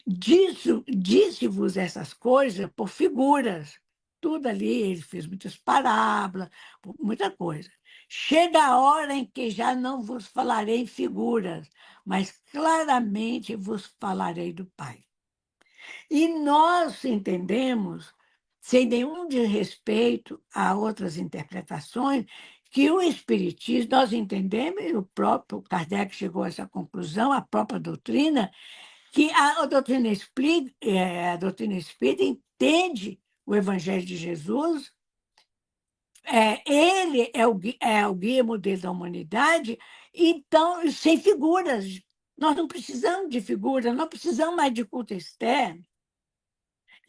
Disse-vos essas coisas por figuras. Tudo ali, ele fez muitas parábolas, muita coisa. Chega a hora em que já não vos falarei em figuras, mas claramente vos falarei do Pai. E nós entendemos, sem nenhum desrespeito a outras interpretações, que o Espiritismo, nós entendemos, e o próprio Kardec chegou a essa conclusão, a própria doutrina, que a doutrina espírita entende o Evangelho de Jesus, ele é o guia modelo da humanidade, então, sem figuras. Nós não precisamos de figuras, não precisamos mais de culto externo.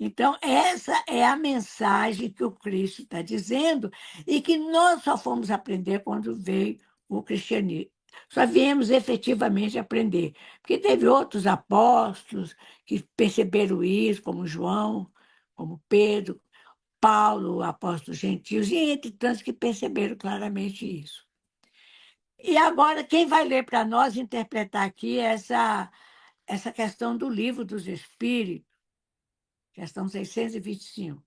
Então, essa é a mensagem que o Cristo está dizendo e que nós só fomos aprender quando veio o cristianismo. Só viemos efetivamente aprender, porque teve outros apóstolos que perceberam isso, como João, como Pedro, Paulo, o apóstolo gentios, e entre tantos que perceberam claramente isso. E agora, quem vai ler para nós interpretar aqui essa questão do livro dos Espíritos, questão 625?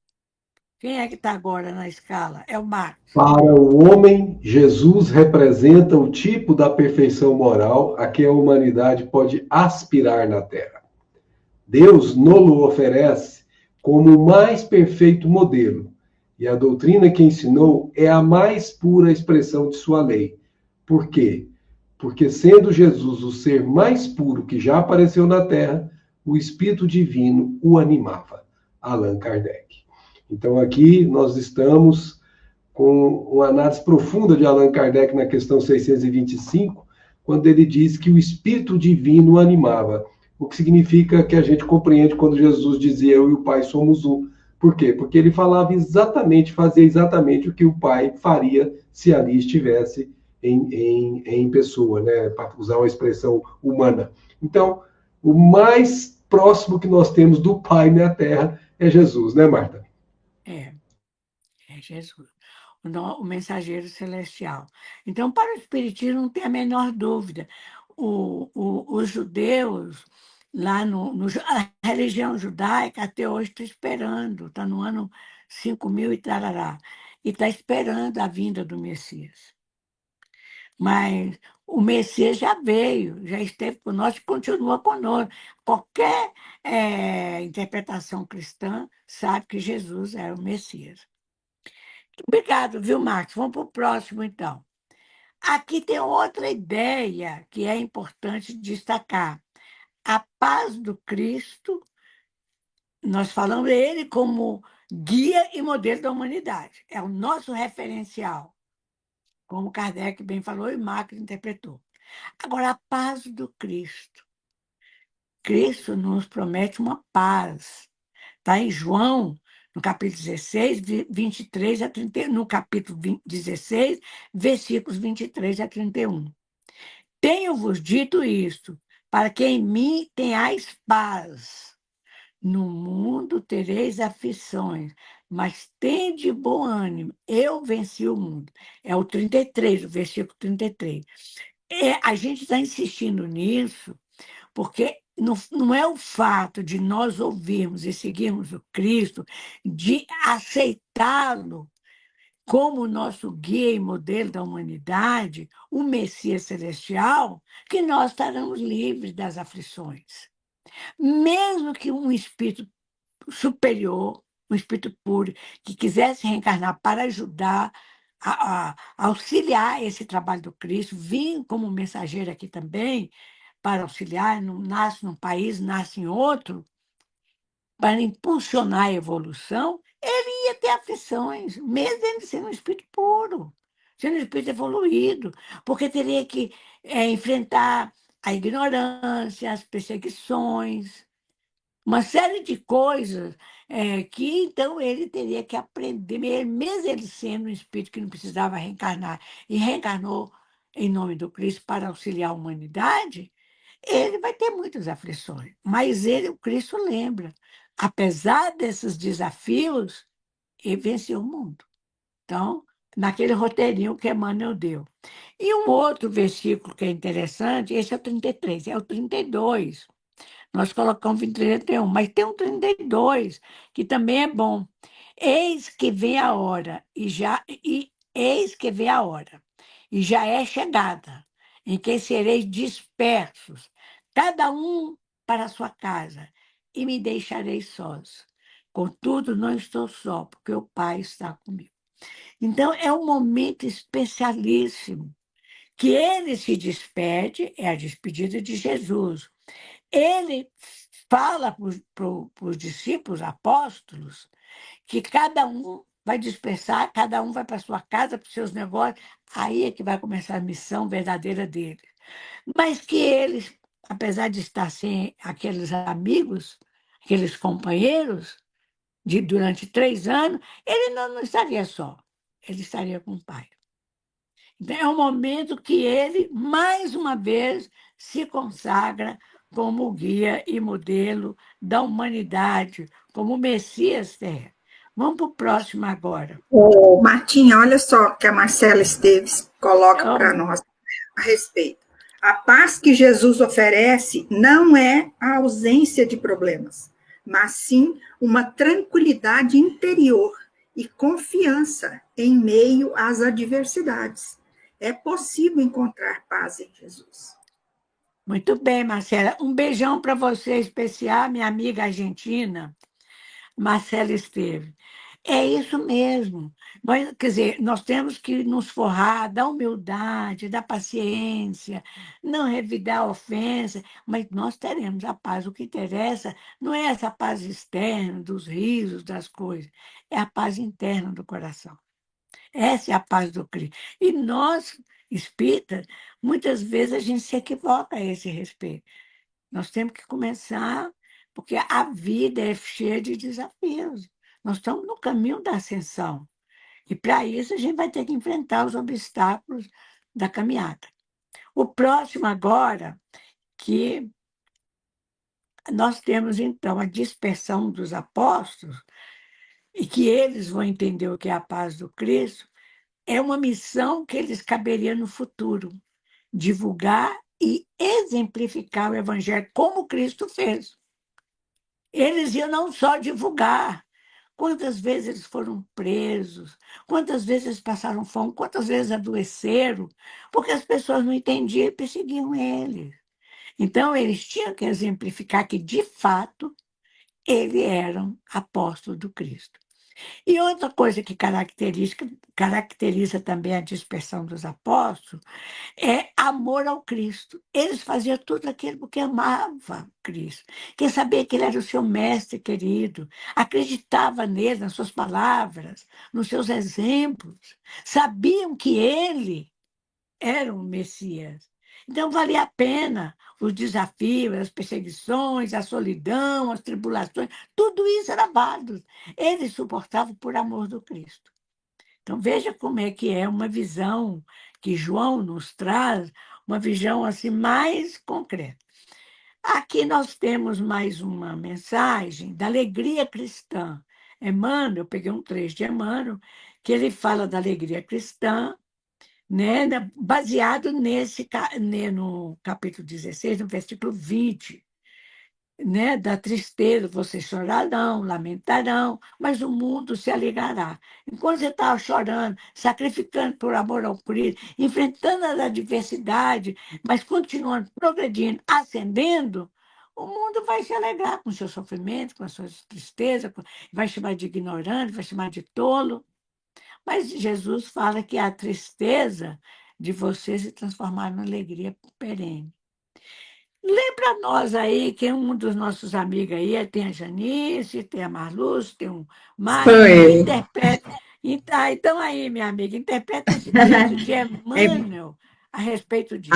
Quem é que está agora na escala? É o Marcos. Para o homem, Jesus representa o tipo da perfeição moral a que a humanidade pode aspirar na Terra. Deus nolo oferece como o mais perfeito modelo, e a doutrina que ensinou é a mais pura expressão de sua lei. Por quê? Porque, sendo Jesus o ser mais puro que já apareceu na Terra, o Espírito Divino o animava. Allan Kardec. Então, aqui nós estamos com uma análise profunda de Allan Kardec na questão 625, quando ele diz que o Espírito Divino o animava. O que significa que a gente compreende quando Jesus dizia: eu e o Pai somos um. Por quê? Porque ele falava exatamente, fazia exatamente o que o Pai faria se ali estivesse em pessoa, né? Para usar uma expressão humana. Então, o mais próximo que nós temos do Pai na Terra é Jesus, né, Marta? É Jesus, o mensageiro celestial. Então, para o Espiritismo, não tem a menor dúvida. Os judeus, a religião judaica, até hoje está esperando, está no ano 5.000 e tarará, e está esperando a vinda do Messias. Mas o Messias já veio, já esteve conosco e continua conosco. Qualquer interpretação cristã sabe que Jesus é o Messias. Obrigado, viu, Marcos? Vamos para o próximo, então. Aqui tem outra ideia que é importante destacar. A paz do Cristo nós falamos ele como guia e modelo da humanidade. É o nosso referencial, como Kardec bem falou e Marx interpretou. Agora, a paz do Cristo. Cristo nos promete uma paz. Está em João, no capítulo 16, 23 a 31, no capítulo 16, versículos 23 a 31. Tenho-vos dito isto, para que em mim tenhais paz. No mundo tereis aflições, mas tende bom ânimo. Eu venci o mundo. É o 33, o versículo 33. A gente está insistindo nisso, porque não é o fato de nós ouvirmos e seguirmos o Cristo, de aceitá-lo como nosso guia e modelo da humanidade, o Messias celestial, que nós estaremos livres das aflições. Mesmo que um espírito superior, um espírito puro, que quisesse reencarnar para ajudar a auxiliar esse trabalho do Cristo, vir como mensageiro aqui também, para auxiliar, não nasce num país, nasce em outro, para impulsionar a evolução, ele ia ter aflições, mesmo ele sendo um espírito puro, sendo um espírito evoluído, porque teria que enfrentar a ignorância, as perseguições, uma série de coisas que então ele teria que aprender, mesmo ele sendo um espírito que não precisava reencarnar, e reencarnou em nome do Cristo para auxiliar a humanidade, ele vai ter muitas aflições, mas ele, o Cristo lembra, apesar desses desafios, ele venceu o mundo. Então, naquele roteirinho que Emmanuel deu. E um outro versículo que é interessante, esse é o 33, é o 32. Nós colocamos 23 e 31, mas tem um 32, que também é bom. Eis que vem a hora, eis que vem a hora, e já é chegada, em que sereis dispersos, cada um para a sua casa, e me deixareis sós. Contudo, não estou só, porque o Pai está comigo. Então, é um momento especialíssimo, que ele se despede, é a despedida de Jesus. Ele fala para os discípulos, apóstolos, que cada um vai dispersar, cada um vai para a sua casa, para os seus negócios, aí é que vai começar a missão verdadeira dele. Mas que eles, apesar de estar sem aqueles amigos, aqueles companheiros, durante 3 anos, ele não estaria só, ele estaria com o Pai. Então, é um momento que ele, mais uma vez, se consagra como guia e modelo da humanidade, como Messias terreno. Vamos para o próximo agora. Ô, Martinha, olha só o que a Marcela Esteves coloca para nós a respeito. A paz que Jesus oferece não é a ausência de problemas, mas sim uma tranquilidade interior e confiança em meio às adversidades. É possível encontrar paz em Jesus. Muito bem, Marcela. Um beijão para você especial, minha amiga argentina, Marcela Esteves. É isso mesmo. Quer dizer, nós temos que nos forrar da humildade, da paciência, não revidar a ofensa, mas nós teremos a paz. O que interessa não é essa paz externa, dos risos, das coisas, é a paz interna do coração. Essa é a paz do Cristo. E nós, espíritas, muitas vezes a gente se equivoca a esse respeito. Nós temos que começar, porque a vida é cheia de desafios. Nós estamos no caminho da ascensão. E, para isso, a gente vai ter que enfrentar os obstáculos da caminhada. O próximo, agora, que nós temos, então, a dispersão dos apóstolos, e que eles vão entender o que é a paz do Cristo, é uma missão que eles caberia no futuro, divulgar e exemplificar o Evangelho, como Cristo fez. Eles iam não só divulgar, quantas vezes eles foram presos, quantas vezes eles passaram fome, quantas vezes adoeceram, porque as pessoas não entendiam e perseguiam eles. Então, eles tinham que exemplificar que, de fato, eles eram apóstolos do Cristo. E outra coisa que caracteriza também a dispersão dos apóstolos é amor ao Cristo. Eles faziam tudo aquilo porque amavam Cristo, quer saber que ele era o seu mestre querido, acreditava nele, nas suas palavras, nos seus exemplos, sabiam que ele era o Messias. Então, valia a pena os desafios, as perseguições, a solidão, as tribulações, tudo isso era válido. Eles suportavam por amor do Cristo. Então, veja como é que é uma visão que João nos traz, uma visão assim mais concreta. Aqui nós temos mais uma mensagem da alegria cristã. Emmanuel, eu peguei um trecho de Emmanuel, que ele fala da alegria cristã, né, baseado no capítulo 16, no versículo 20, né, da tristeza, vocês chorarão, lamentarão, mas o mundo se alegrará. Enquanto você está chorando, sacrificando por amor ao Cristo, enfrentando as adversidades, mas continuando progredindo, ascendendo, o mundo vai se alegrar com o seu sofrimento, com as suas tristezas, vai chamar de ignorante, vai chamar de tolo. Mas Jesus fala que a tristeza de você se transformar em alegria perene. Lembra nós aí que um dos nossos amigos aí tem a Janice, tem a Marluz, tem o Mário, Foi. interpreta. Então aí, minha amiga, interpreta esse texto de É, Emmanuel a respeito disso.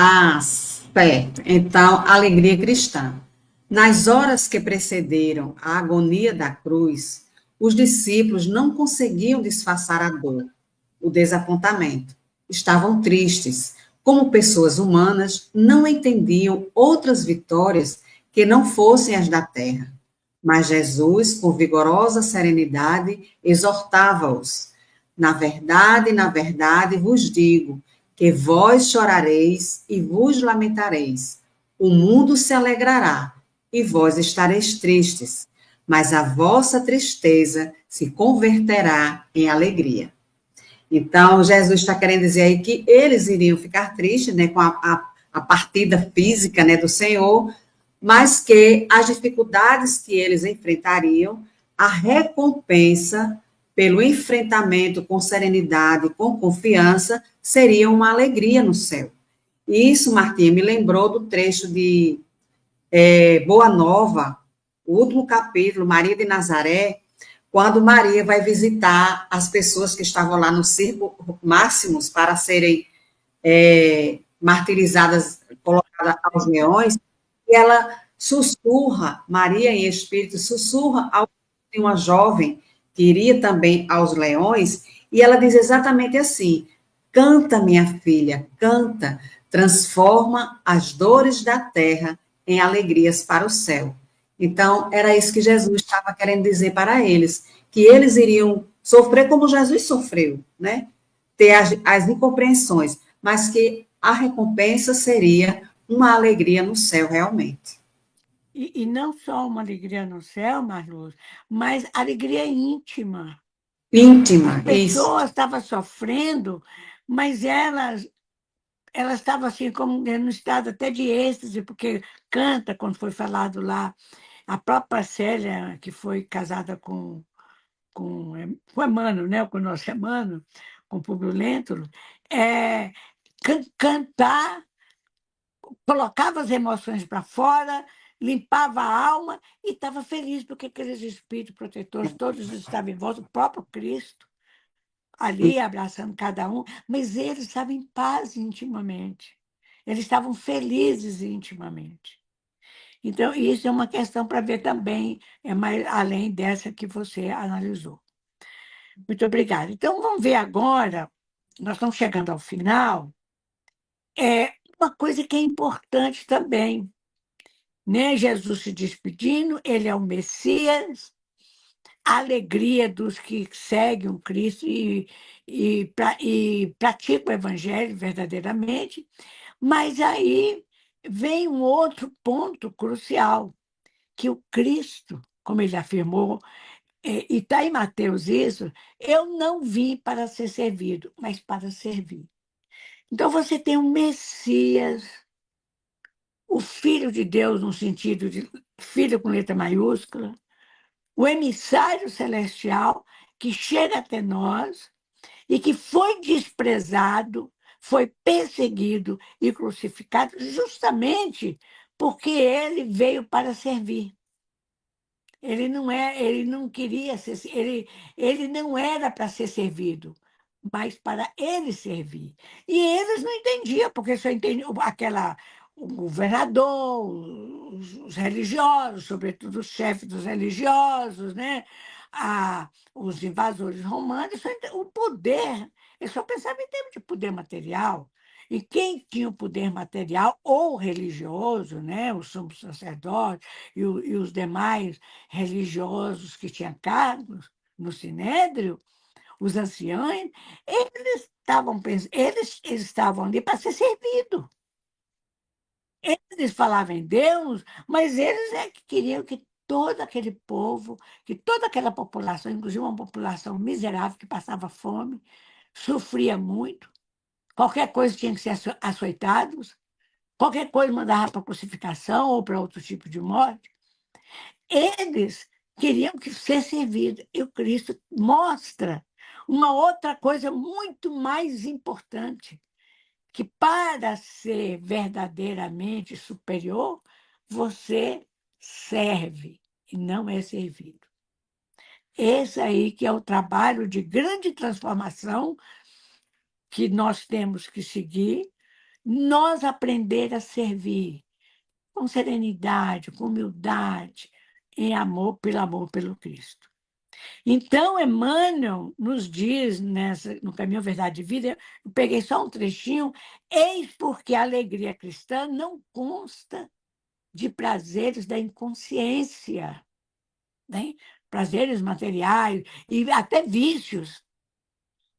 certo. Então, alegria cristã. Nas horas que precederam a agonia da cruz, os discípulos não conseguiam disfarçar a dor, o desapontamento. Estavam tristes. Como pessoas humanas, não entendiam outras vitórias que não fossem as da terra. Mas Jesus, com vigorosa serenidade, exortava-os: na verdade vos digo, que vós chorareis e vos lamentareis. O mundo se alegrará e vós estareis tristes, mas a vossa tristeza se converterá em alegria. Então, Jesus está querendo dizer aí que eles iriam ficar tristes, né, com a partida física, né, do Senhor, mas que as dificuldades que eles enfrentariam, a recompensa pelo enfrentamento com serenidade, com confiança, seria uma alegria no céu. E isso, Martinha, me lembrou do trecho de Boa Nova, o último capítulo, Maria de Nazaré, quando Maria vai visitar as pessoas que estavam lá no circo máximos para serem martirizadas, colocadas aos leões, e ela sussurra, Maria em espírito, sussurra ao de uma jovem que iria também aos leões, e ela diz exatamente assim: canta, minha filha, canta, transforma as dores da terra em alegrias para o céu. Então, era isso que Jesus estava querendo dizer para eles, que eles iriam sofrer como Jesus sofreu, né? Ter as incompreensões, mas que a recompensa seria uma alegria no céu, realmente. E não só uma alegria no céu, Marluz, mas alegria íntima. As Íntima, isso. pessoas estavam sofrendo, mas elas estavam assim como no estado até de êxtase, porque canta, quando foi falado lá, a própria Célia, que foi casada com Emmanuel, né, com o nosso Emmanuel, com o Publio Lentulus, é, cantar colocava as emoções para fora, limpava a alma e estava feliz porque aqueles espíritos protetores todos estavam em volta, o próprio Cristo ali abraçando cada um, mas eles estavam em paz intimamente. Eles estavam felizes intimamente. Então, isso é uma questão para ver também, é mais além dessa que você analisou. Muito obrigada. Então, vamos ver agora, nós estamos chegando ao final, uma coisa que é importante também, né? Jesus se despedindo, ele é o Messias, a alegria dos que seguem o Cristo e praticam o Evangelho verdadeiramente, mas aí vem um outro ponto crucial, que o Cristo, como ele afirmou, e está em Mateus isso, eu não vim para ser servido, mas para servir. Então você tem um Messias, o Filho de Deus, no sentido de filho com letra maiúscula, o emissário celestial, que chega até nós e que foi desprezado, foi perseguido e crucificado justamente porque ele veio para servir. Ele não queria ser, ele não era para ser servido, mas para ele servir. E eles não entendiam, porque só entendiam o governador, os religiosos, sobretudo os chefes dos religiosos, né? Os invasores romanos, o poder, eles só pensavam em termos de poder material. E quem tinha o poder material ou religioso, né, o sumo sacerdote e os demais religiosos que tinham cargos no Sinédrio, os anciãos, eles estavam ali para ser servidos. Eles falavam em Deus, mas eles é que queriam que todo aquele povo, que toda aquela população, inclusive uma população miserável que passava fome, sofria muito, qualquer coisa tinha que ser açoitados, qualquer coisa mandava para crucificação ou para outro tipo de morte. Eles queriam que ser servido. E o Cristo mostra uma outra coisa muito mais importante, que para ser verdadeiramente superior, você serve e não é servido. Esse aí que é o trabalho de grande transformação que nós temos que seguir, nós aprender a servir com serenidade, com humildade, em amor pelo Cristo. Então, Emmanuel nos diz, no Caminho, Verdade e Vida, eu peguei só um trechinho, eis porque a alegria cristã não consta de prazeres da inconsciência, né? Prazeres materiais e até vícios,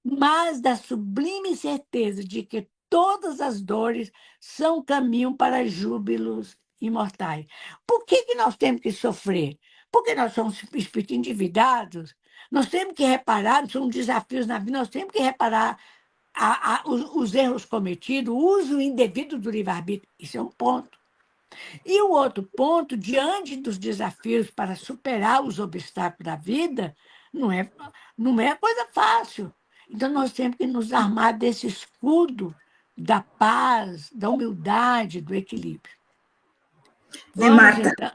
mas da sublime certeza de que todas as dores são caminho para júbilos imortais. Por que nós temos que sofrer? Porque nós somos espíritos endividados, nós temos que reparar, são desafios na vida, nós temos que reparar os erros cometidos, o uso indevido do livre-arbítrio. Isso é um ponto. E o outro ponto, diante dos desafios para superar os obstáculos da vida, não é, não é coisa fácil. Então, nós temos que nos armar desse escudo da paz, da humildade, do equilíbrio. Vamos, Marta, então.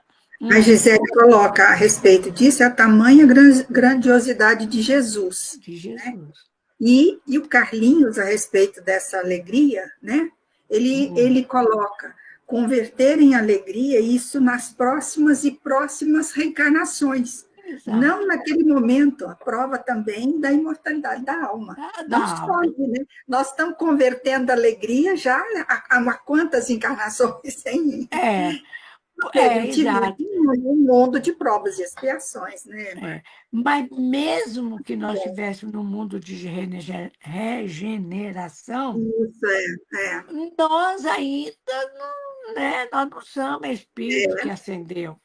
a Gisele coloca a respeito disso a tamanha grandiosidade de Jesus. De Jesus. E o Carlinhos, a respeito dessa alegria, né? Ele coloca converter em alegria isso nas próximas e próximas reencarnações. Exato. Não naquele momento, a prova também da imortalidade da alma. Não escolhe, né? Nós estamos convertendo a alegria já há quantas encarnações, hein? Exato. Um mundo de provas e expiações, né? Mas mesmo que nós estivéssemos num mundo de regeneração, nós ainda não, né? Nós não somos espírito que ascendeu.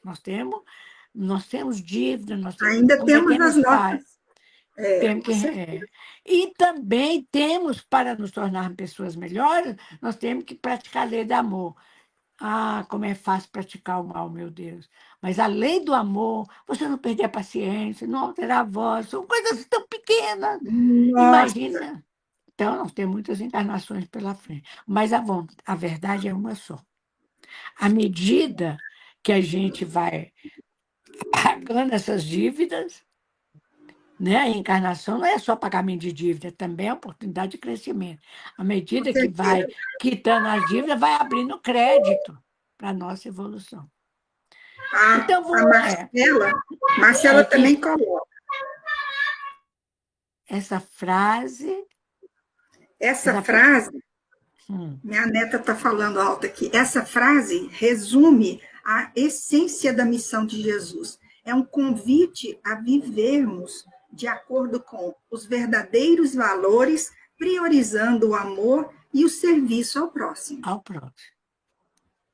Nós temos dívida, ainda temos as falhas. nossas. E também temos, para nos tornar pessoas melhores, nós temos que praticar a lei do amor. Como é fácil praticar o mal, meu Deus. Mas a lei do amor, você não perder a paciência, não alterar a voz, são coisas tão pequenas. Nossa. Imagina. Então, nós temos muitas encarnações pela frente. Mas a verdade é uma só. À medida que a gente vai pagando essas dívidas, né? A encarnação não é só pagamento de dívida, também é oportunidade de crescimento. À medida que vai quitando as dívidas, vai abrindo crédito para a nossa evolução. Então, Marcela também coloca. Essa frase. Minha neta está falando alto aqui. Essa frase resume a essência da missão de Jesus. É um convite a vivermos de acordo com os verdadeiros valores, priorizando o amor e o serviço ao próximo. Ao próximo.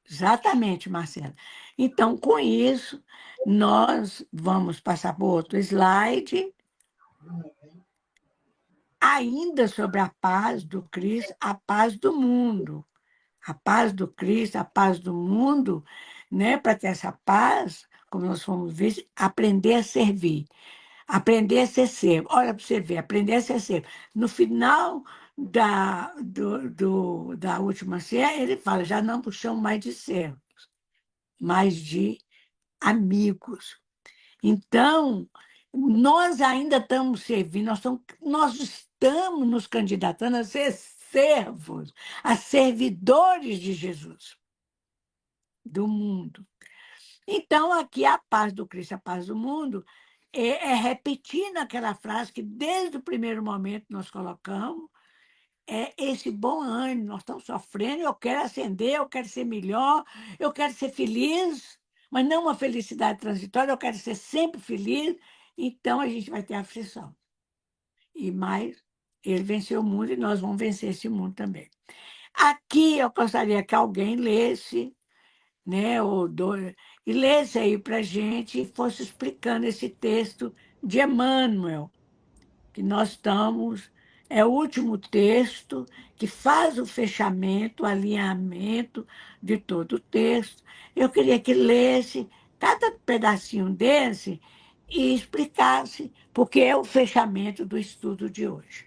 Exatamente, Marcela. Então, com isso, nós vamos passar para outro slide. Ainda sobre a paz do Cristo, a paz do mundo. A paz do Cristo, a paz do mundo, né? Para ter essa paz, como nós fomos vistos, aprender a servir. Aprender a ser servo. Olha para você ver, aprender a ser servo. No final da última ceia, ele fala: já não vos chamo mais de servo, mas de amigos. Então, nós ainda estamos servindo, nós estamos nos candidatando a ser servos, a servidores de Jesus, do mundo. Então, aqui a paz do Cristo, a paz do mundo, é repetindo aquela frase que desde o primeiro momento nós colocamos, é esse bom ânimo, nós estamos sofrendo, eu quero ascender, eu quero ser melhor, eu quero ser feliz, mas não uma felicidade transitória, eu quero ser sempre feliz, então a gente vai ter aflição. E mais, ele venceu o mundo e nós vamos vencer esse mundo também. Aqui eu gostaria que alguém lesse, né, e lesse aí para a gente e fosse explicando esse texto de Emmanuel, que nós estamos, é o último texto que faz o fechamento, o alinhamento de todo o texto. Eu queria que lesse cada pedacinho desse e explicasse, porque é o fechamento do estudo de hoje.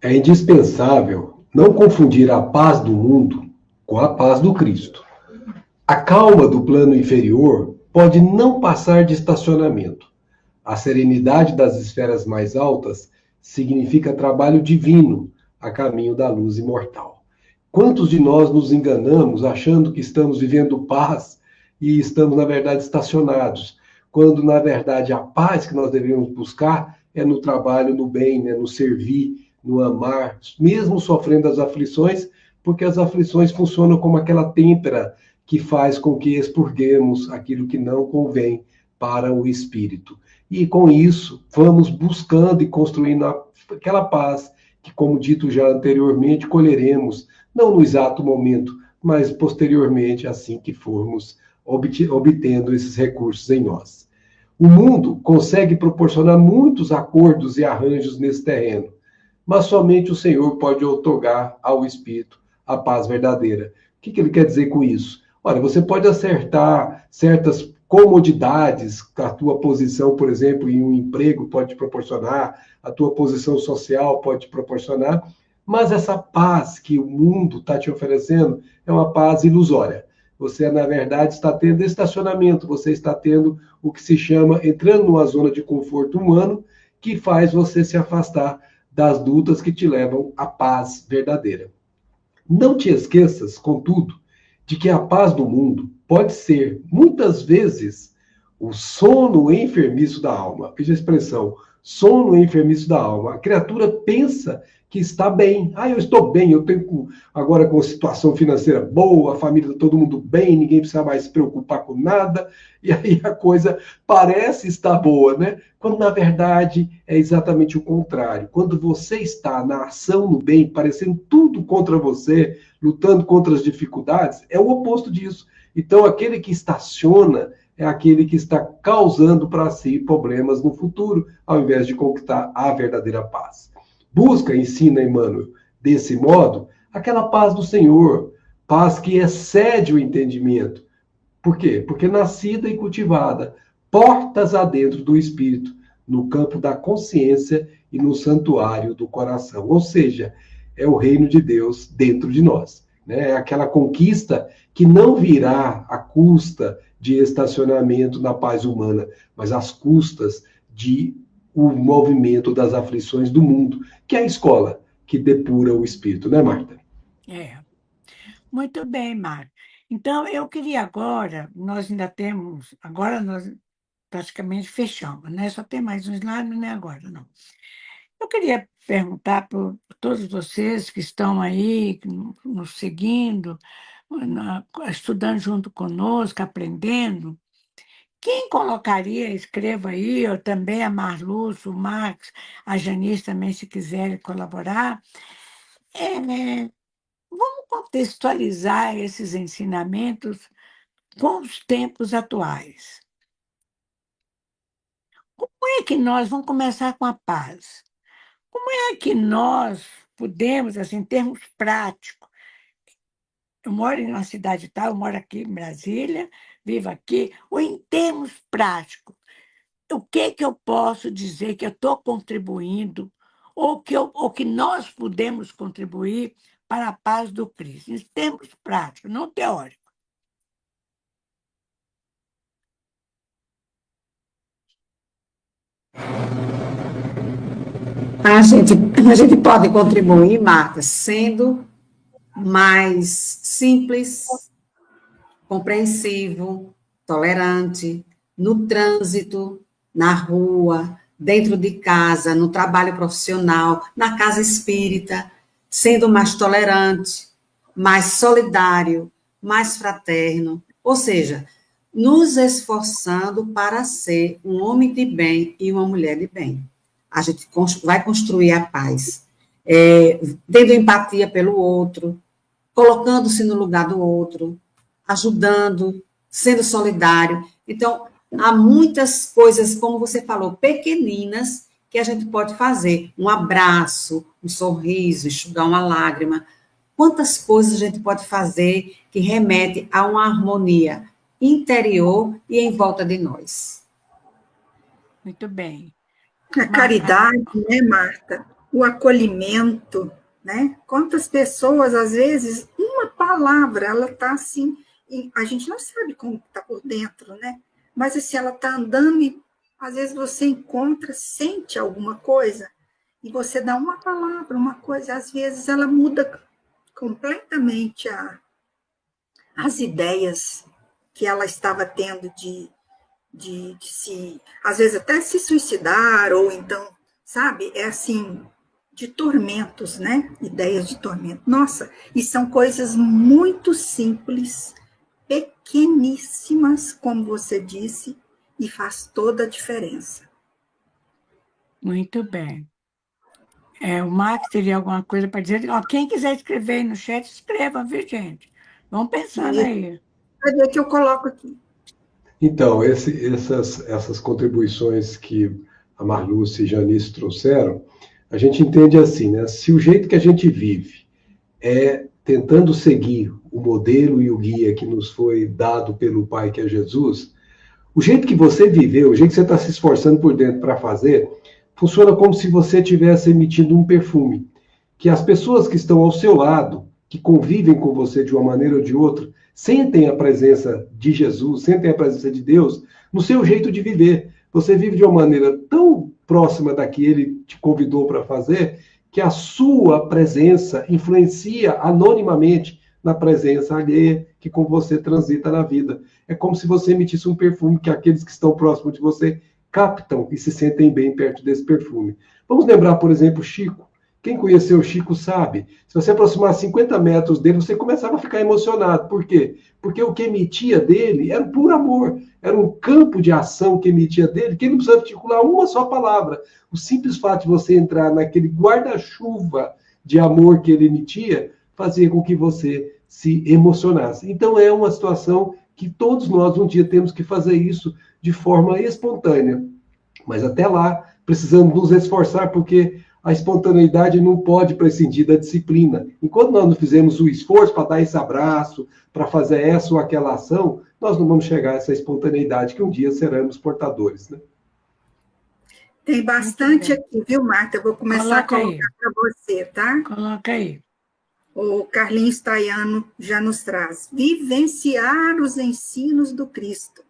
É indispensável não confundir a paz do mundo com a paz do Cristo. A calma do plano inferior pode não passar de estacionamento. A serenidade das esferas mais altas significa trabalho divino a caminho da luz imortal. Quantos de nós nos enganamos achando que estamos vivendo paz e estamos, na verdade, estacionados, quando, na verdade, a paz que nós devemos buscar é no trabalho, no bem, né? No servir, no amar, mesmo sofrendo as aflições, porque as aflições funcionam como aquela têmpera que faz com que expurguemos aquilo que não convém para o espírito. E com isso, vamos buscando e construindo aquela paz que, como dito já anteriormente, colheremos, não no exato momento, mas posteriormente, assim que formos obtendo esses recursos em nós. O mundo consegue proporcionar muitos acordos e arranjos nesse terreno, mas somente o Senhor pode outorgar ao espírito a paz verdadeira. O que ele quer dizer com isso? Olha, você pode acertar certas comodidades que a tua posição, por exemplo, em um emprego pode te proporcionar, a tua posição social pode te proporcionar, mas essa paz que o mundo está te oferecendo é uma paz ilusória. Você, na verdade, está tendo estacionamento, você está tendo o que se chama, entrando numa zona de conforto humano, que faz você se afastar das lutas que te levam à paz verdadeira. Não te esqueças, contudo, de que a paz do mundo pode ser, muitas vezes, o sono enfermiço da alma. Veja a expressão, sono enfermiço da alma. A criatura pensa que está bem. Eu estou bem, eu tenho agora com a situação financeira boa, a família, todo mundo bem, ninguém precisa mais se preocupar com nada, e aí a coisa parece estar boa, né? Quando, na verdade, é exatamente o contrário. Quando você está na ação, no bem, parecendo tudo contra você, lutando contra as dificuldades, é o oposto disso. Então, aquele que estaciona é aquele que está causando para si problemas no futuro, ao invés de conquistar a verdadeira paz. Busca, ensina Emmanuel, desse modo, aquela paz do Senhor, paz que excede o entendimento. Por quê? Porque nascida e cultivada, portas adentro do espírito, no campo da consciência e no santuário do coração. Ou seja, é o reino de Deus dentro de nós. Né? É aquela conquista que não virá à custa de estacionamento na paz humana, mas às custas de o movimento das aflições do mundo, que é a escola que depura o espírito, né, Marta? Muito bem, Mário. Então, eu queria agora, nós ainda temos, agora nós praticamente fechamos, né? Só tem mais um slide, não é agora, não. Eu queria perguntar para todos vocês que estão aí, nos seguindo, estudando junto conosco, aprendendo, quem colocaria, escreva aí, eu também, a Marluz, o Max, a Janice também, se quiserem colaborar, vamos contextualizar esses ensinamentos com os tempos atuais. Como é que nós vamos começar com a paz? Como é que nós podemos, assim, em termos práticos, eu moro em uma cidade tal, eu moro aqui em Brasília, vivo aqui, ou em termos práticos, o que que eu posso dizer que eu estou contribuindo ou que nós podemos contribuir para a paz do Cristo, em termos práticos, não teóricos. A gente pode contribuir, Marta, sendo mais simples, compreensivo, tolerante, no trânsito, na rua, dentro de casa, no trabalho profissional, na casa espírita, sendo mais tolerante, mais solidário, mais fraterno, ou seja, nos esforçando para ser um homem de bem e uma mulher de bem. A gente vai construir a paz, tendo empatia pelo outro, colocando-se no lugar do outro, ajudando, sendo solidário. Então, há muitas coisas, como você falou, pequeninas, que a gente pode fazer. Um abraço, um sorriso, enxugar uma lágrima. Quantas coisas a gente pode fazer que remete a uma harmonia interior e em volta de nós. Muito bem. A caridade, né, Marta? O acolhimento, né? Quantas pessoas, às vezes, uma palavra, ela está assim, a gente não sabe como está por dentro, né? Mas assim, ela está andando e às vezes você encontra, sente alguma coisa, e você dá uma palavra, uma coisa, às vezes ela muda completamente as ideias que ela estava tendo de se, às vezes até se suicidar, ou então, sabe, é assim, de tormentos, né? Ideias de tormento. Nossa, e são coisas muito simples, pequeníssimas, como você disse, e faz toda a diferença. Muito bem. O Max teria alguma coisa para dizer? Ó, quem quiser escrever aí no chat, escreva, viu, gente? Vamos pensando aí. Cadê que eu coloco aqui? Então, essas contribuições que a Marluce e Janice trouxeram, a gente entende assim, né? Se o jeito que a gente vive é tentando seguir o modelo e o guia que nos foi dado pelo Pai, que é Jesus, o jeito que você viveu, o jeito que você está se esforçando por dentro para fazer, funciona como se você estivesse emitindo um perfume, que as pessoas que estão ao seu lado, que convivem com você de uma maneira ou de outra, sentem a presença de Jesus, sentem a presença de Deus no seu jeito de viver. Você vive de uma maneira tão próxima da que ele te convidou para fazer, que a sua presença influencia anonimamente na presença alheia que com você transita na vida. É como se você emitisse um perfume que aqueles que estão próximos de você captam e se sentem bem perto desse perfume. Vamos lembrar, por exemplo, Chico. Quem conheceu o Chico sabe, se você aproximar 50 metros dele, você começava a ficar emocionado. Por quê? Porque o que emitia dele era puro amor, era um campo de ação que emitia dele, que ele não precisava articular uma só palavra. O simples fato de você entrar naquele guarda-chuva de amor que ele emitia, fazia com que você se emocionasse. Então é uma situação que todos nós um dia temos que fazer isso de forma espontânea. Mas até lá, precisamos nos esforçar, porque a espontaneidade não pode prescindir da disciplina. Enquanto nós não fizermos o esforço para dar esse abraço, para fazer essa ou aquela ação, nós não vamos chegar a essa espontaneidade que um dia seremos portadores, né? Tem bastante aqui, viu, Marta? Eu vou começar a colocar para você, tá? Coloca aí. O Carlinhos Taiano já nos traz. Vivenciar os ensinos do Cristo.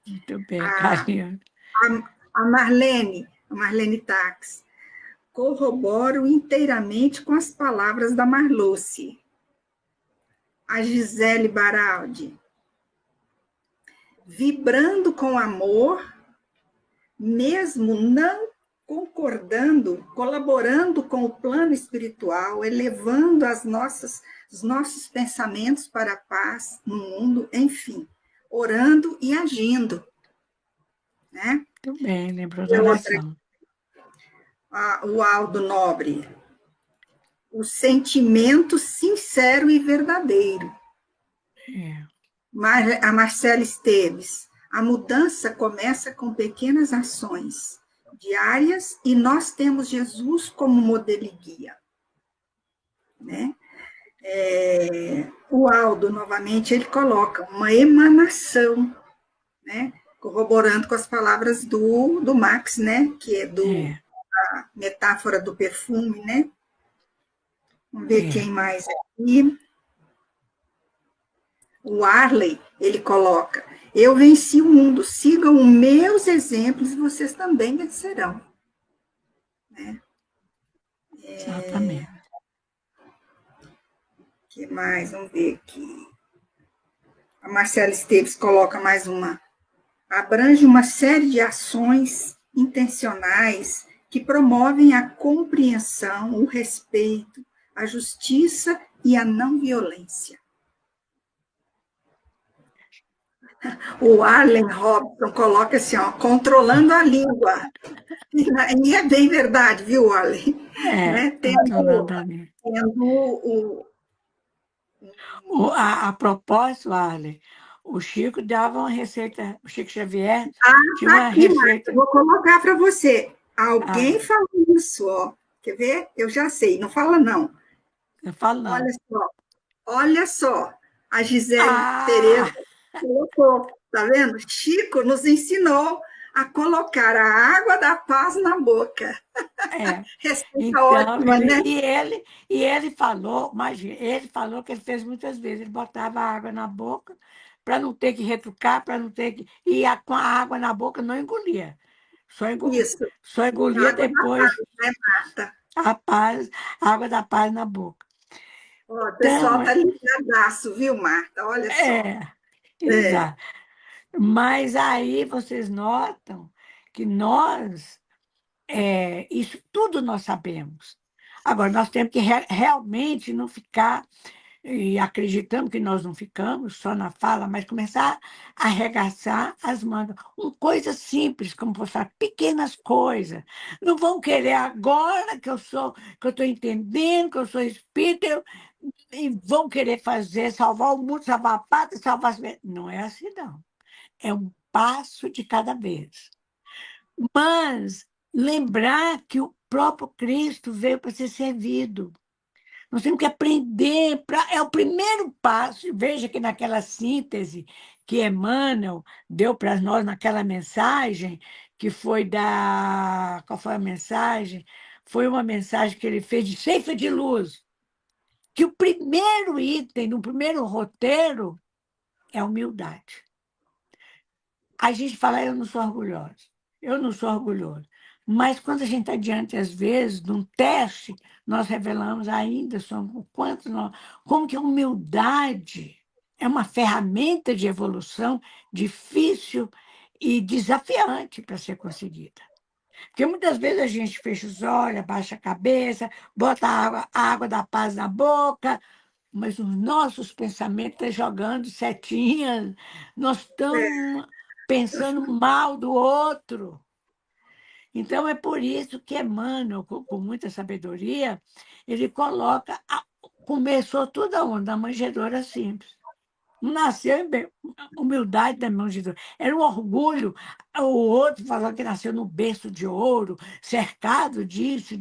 Muito bem, Carlinhos. A Marlene Tax. Corroboro inteiramente com as palavras da Marluce. A Gisele Baraldi. Vibrando com amor, mesmo não concordando, colaborando com o plano espiritual, elevando os nossos pensamentos para a paz no mundo, enfim, orando e agindo. Né? Muito bem, lembrou da oração. O Aldo Nobre, o sentimento sincero e verdadeiro. A Marcela Esteves, a mudança começa com pequenas ações diárias e nós temos Jesus como modelo e guia. Né? O Aldo, novamente, ele coloca uma emanação, né? corroborando com as palavras do Max, né? Que é a metáfora do perfume, né? Vamos ver quem mais aqui. O Arley, ele coloca: eu venci o mundo, sigam os meus exemplos e vocês também vencerão. Né? Exatamente. O que mais? Vamos ver aqui. A Marcela Esteves coloca mais uma. Abrange uma série de ações intencionais que promovem a compreensão, o respeito, a justiça e a não violência. O Arlen Robson coloca assim, ó, controlando a língua. E é bem verdade, viu, Arlen? Né? Controlando a língua. A propósito, Arlen, o Chico dava uma receita, o Chico Xavier tinha uma aqui, receita. Vou colocar para você. Alguém falou isso, ó. Quer ver? Eu já sei, não fala não. Não falo não. Olha só. A Gisele Tereza colocou, tá vendo? Chico nos ensinou a colocar a água da paz na boca. Então, ótima, né? E ele falou, imagina, ele falou que ele fez muitas vezes, ele botava a água na boca para não ter que retrucar, para não ter que. E com a água na boca não engolia. Só engolia depois a água da paz na boca. Ó, o pessoal está ligadaço, viu, Marta? Olha só. Exato. Mas aí vocês notam que nós, isso tudo nós sabemos. Agora, nós temos que realmente não ficar, e acreditamos que nós não ficamos só na fala, mas começar a arregaçar as mangas. Coisas simples, como falar, pequenas coisas. Não vão querer agora que eu estou entendendo, que eu sou espírita, e vão querer fazer, salvar o mundo, salvar a pátria, salvar as... Não é assim, não. É um passo de cada vez. Mas lembrar que o próprio Cristo veio para ser servido. Nós temos que aprender, é o primeiro passo. Veja que naquela síntese que Emmanuel deu para nós naquela mensagem, que foi da... Qual foi a mensagem? Foi uma mensagem que ele fez de ceifa de luz, que o primeiro item, no primeiro roteiro, é a humildade. A gente fala, eu não sou orgulhosa, eu não sou orgulhoso. Mas quando a gente está diante, às vezes, de um teste, nós revelamos ainda o quanto como que a humildade é uma ferramenta de evolução difícil e desafiante para ser conseguida. Porque muitas vezes a gente fecha os olhos, abaixa a cabeça, bota a água da paz na boca, mas os nossos pensamentos estão jogando setinhas, nós estamos pensando mal do outro. Então, é por isso que Emmanuel, com muita sabedoria, ele coloca, começou tudo aonde? Na manjedoura simples. Nasceu em humildade da manjedoura. Era um orgulho. O outro falou que nasceu no berço de ouro, cercado disso.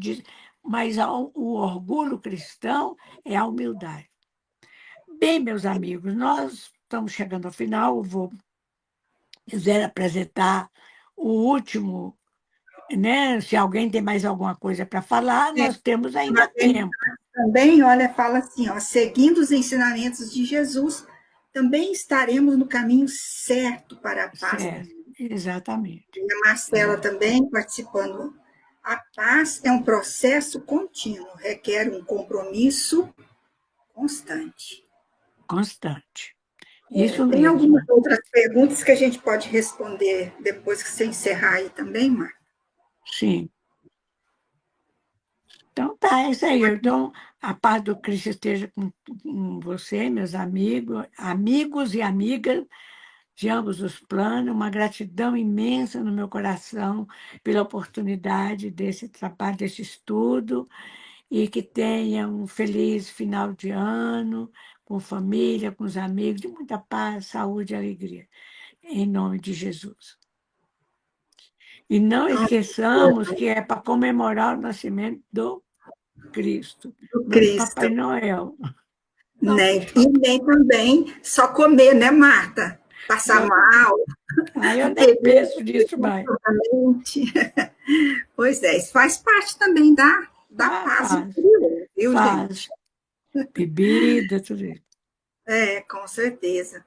Mas o orgulho cristão é a humildade. Bem, meus amigos, nós estamos chegando ao final. Eu quiser apresentar o último, né? Se alguém tem mais alguma coisa para falar, nós temos ainda tempo. Também, olha, fala assim, ó, seguindo os ensinamentos de Jesus, também estaremos no caminho certo para a paz. Exatamente. E a Marcela também participando. A paz é um processo contínuo, requer um compromisso constante. Isso Tem mesmo. algumas outras perguntas que a gente pode responder depois que você encerrar aí também, Marta? Sim. Então, tá, é isso aí. Então, a paz do Cristo esteja com você, meus amigos e amigas de ambos os planos. Uma gratidão imensa no meu coração pela oportunidade desse trabalho, desse estudo, e que tenha um feliz final de ano, com família, com os amigos, de muita paz, saúde e alegria, em nome de Jesus. E não esqueçamos que é para comemorar o nascimento do Cristo, do Papai Noel. E nem também só comer, né, Marta? Passar mal. Eu O nem período penso nisso mais. mente. Pois é, isso faz parte também da paz Faz, interior, viu, faz. gente? Bebida, tudo isso. Com certeza.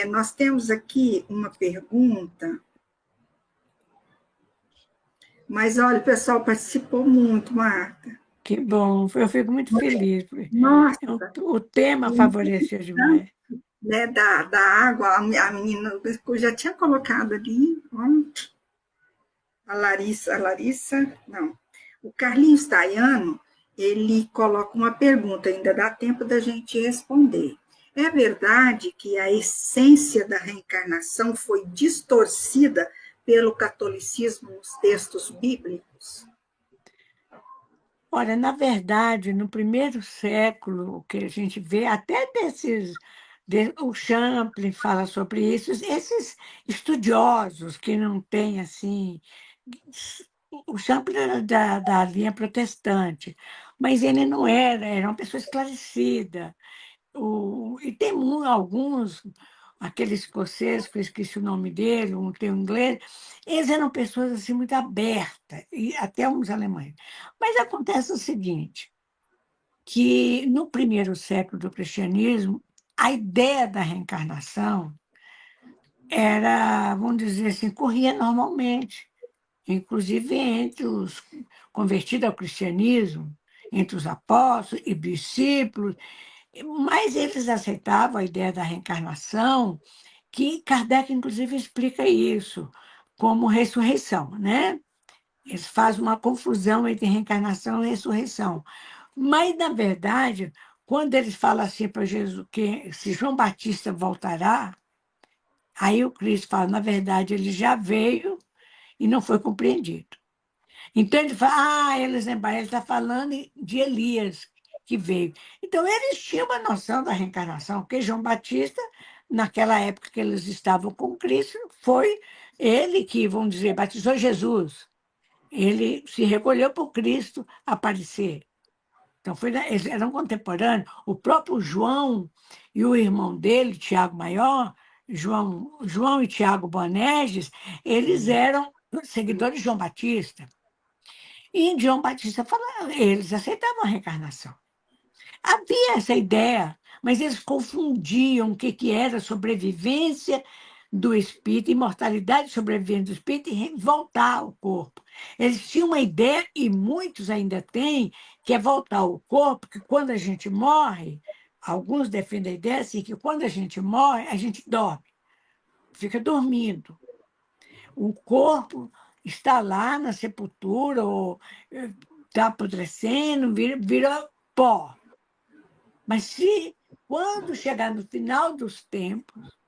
Nós temos aqui uma pergunta, mas olha, o pessoal participou muito, Marta. Que bom, eu fico muito feliz. Porque Nossa, o tema favoreceu demais. né, da água, a menina eu já tinha colocado ali, ó, a Larissa, não. O Carlinhos Taiano, ele coloca uma pergunta, ainda dá tempo da gente responder. É verdade que a essência da reencarnação foi distorcida pelo catolicismo nos textos bíblicos? Olha, na verdade, no primeiro século, o que a gente vê, até o Champlin fala sobre isso, esses estudiosos que não têm, assim, o Champlin era da linha protestante, mas ele não era uma pessoa esclarecida. E tem alguns, aquele escocês, que eu esqueci o nome dele, um tem um inglês, eles eram pessoas assim muito abertas, e até uns alemães. Mas acontece o seguinte, que no primeiro século do cristianismo, a ideia da reencarnação era, vamos dizer assim, corria normalmente, inclusive entre os convertidos ao cristianismo, entre os apóstolos e discípulos, mas eles aceitavam a ideia da reencarnação, que Kardec, inclusive, explica isso como ressurreição, né? Eles fazem uma confusão entre reencarnação e ressurreição. Mas, na verdade, quando eles falam assim para Jesus que se João Batista voltará, aí o Cristo fala, na verdade, ele já veio e não foi compreendido. Então ele fala, eles lembraram, ele está falando de Elias que veio. Então eles tinham uma noção da reencarnação, porque João Batista, naquela época que eles estavam com Cristo, foi ele que, vamos dizer, batizou Jesus. Ele se recolheu por Cristo aparecer. Então, eles eram contemporâneos. O próprio João e o irmão dele, Tiago Maior, João e Tiago Boanerges, eles eram seguidores de João Batista. E João Batista falava, eles aceitavam a reencarnação. Havia essa ideia, mas eles confundiam o que era sobrevivência do espírito, imortalidade e sobrevivência do espírito e voltar ao corpo. Eles tinham uma ideia, e muitos ainda têm, que é voltar ao corpo, que quando a gente morre, alguns defendem a ideia assim, que quando a gente morre, a gente dorme, fica dormindo. O corpo está lá na sepultura, ou está apodrecendo, vira pó. Mas quando chegar no final dos tempos,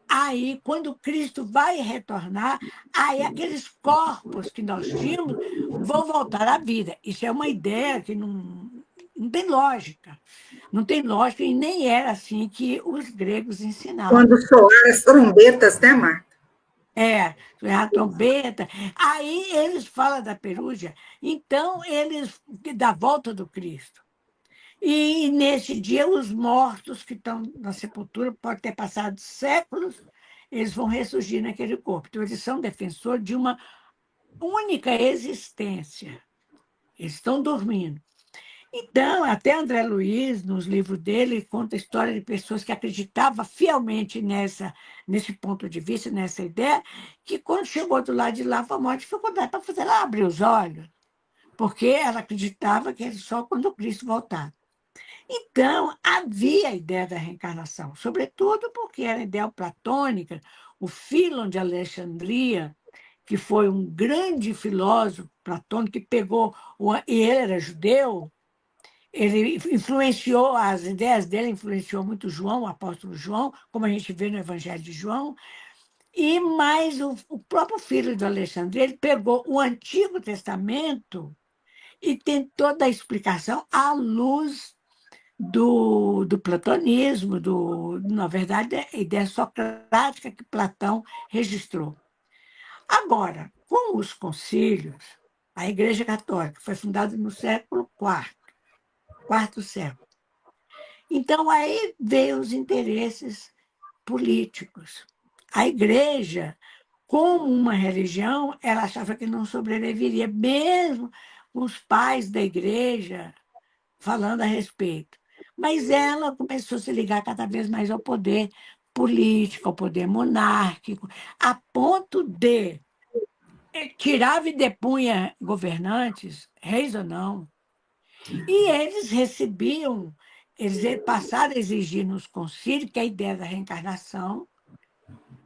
aí, quando Cristo vai retornar, aí aqueles corpos que nós tínhamos vão voltar à vida. Isso é uma ideia que não tem lógica. Não tem lógica e nem era assim que os gregos ensinavam. Quando soaram as trombetas, né, Marta? A trombeta. Aí eles falam da peruja, então eles da volta do Cristo. E nesse dia, os mortos que estão na sepultura, pode ter passado séculos, eles vão ressurgir naquele corpo. Então, eles são defensores de uma única existência. Eles estão dormindo. Então, até André Luiz, nos livros dele, conta a história de pessoas que acreditavam fielmente nesse ponto de vista, nessa ideia, que quando chegou do lado de lá, foi uma dificuldade para fazer ela abrir os olhos, porque ela acreditava que era só quando Cristo voltar. Então, havia a ideia da reencarnação, sobretudo porque era ideia platônica. O Fílon de Alexandria, que foi um grande filósofo platônico, que e ele era judeu, ele influenciou, as ideias dele influenciou muito João, o apóstolo João, como a gente vê no Evangelho de João, e mais o próprio Fílon de Alexandria, ele pegou o Antigo Testamento e tentou dar explicação à luz do platonismo, na verdade, a ideia socrática que Platão registrou. Agora, com os concílios, a Igreja Católica foi fundada no século quarto século. Então, aí veio os interesses políticos. A igreja, como uma religião, ela achava que não sobreviveria, mesmo os pais da igreja falando a respeito. Mas ela começou a se ligar cada vez mais ao poder político, ao poder monárquico, a ponto de tirava e depunha governantes, reis ou não, e eles recebiam, eles passaram a exigir nos concílios que a ideia da reencarnação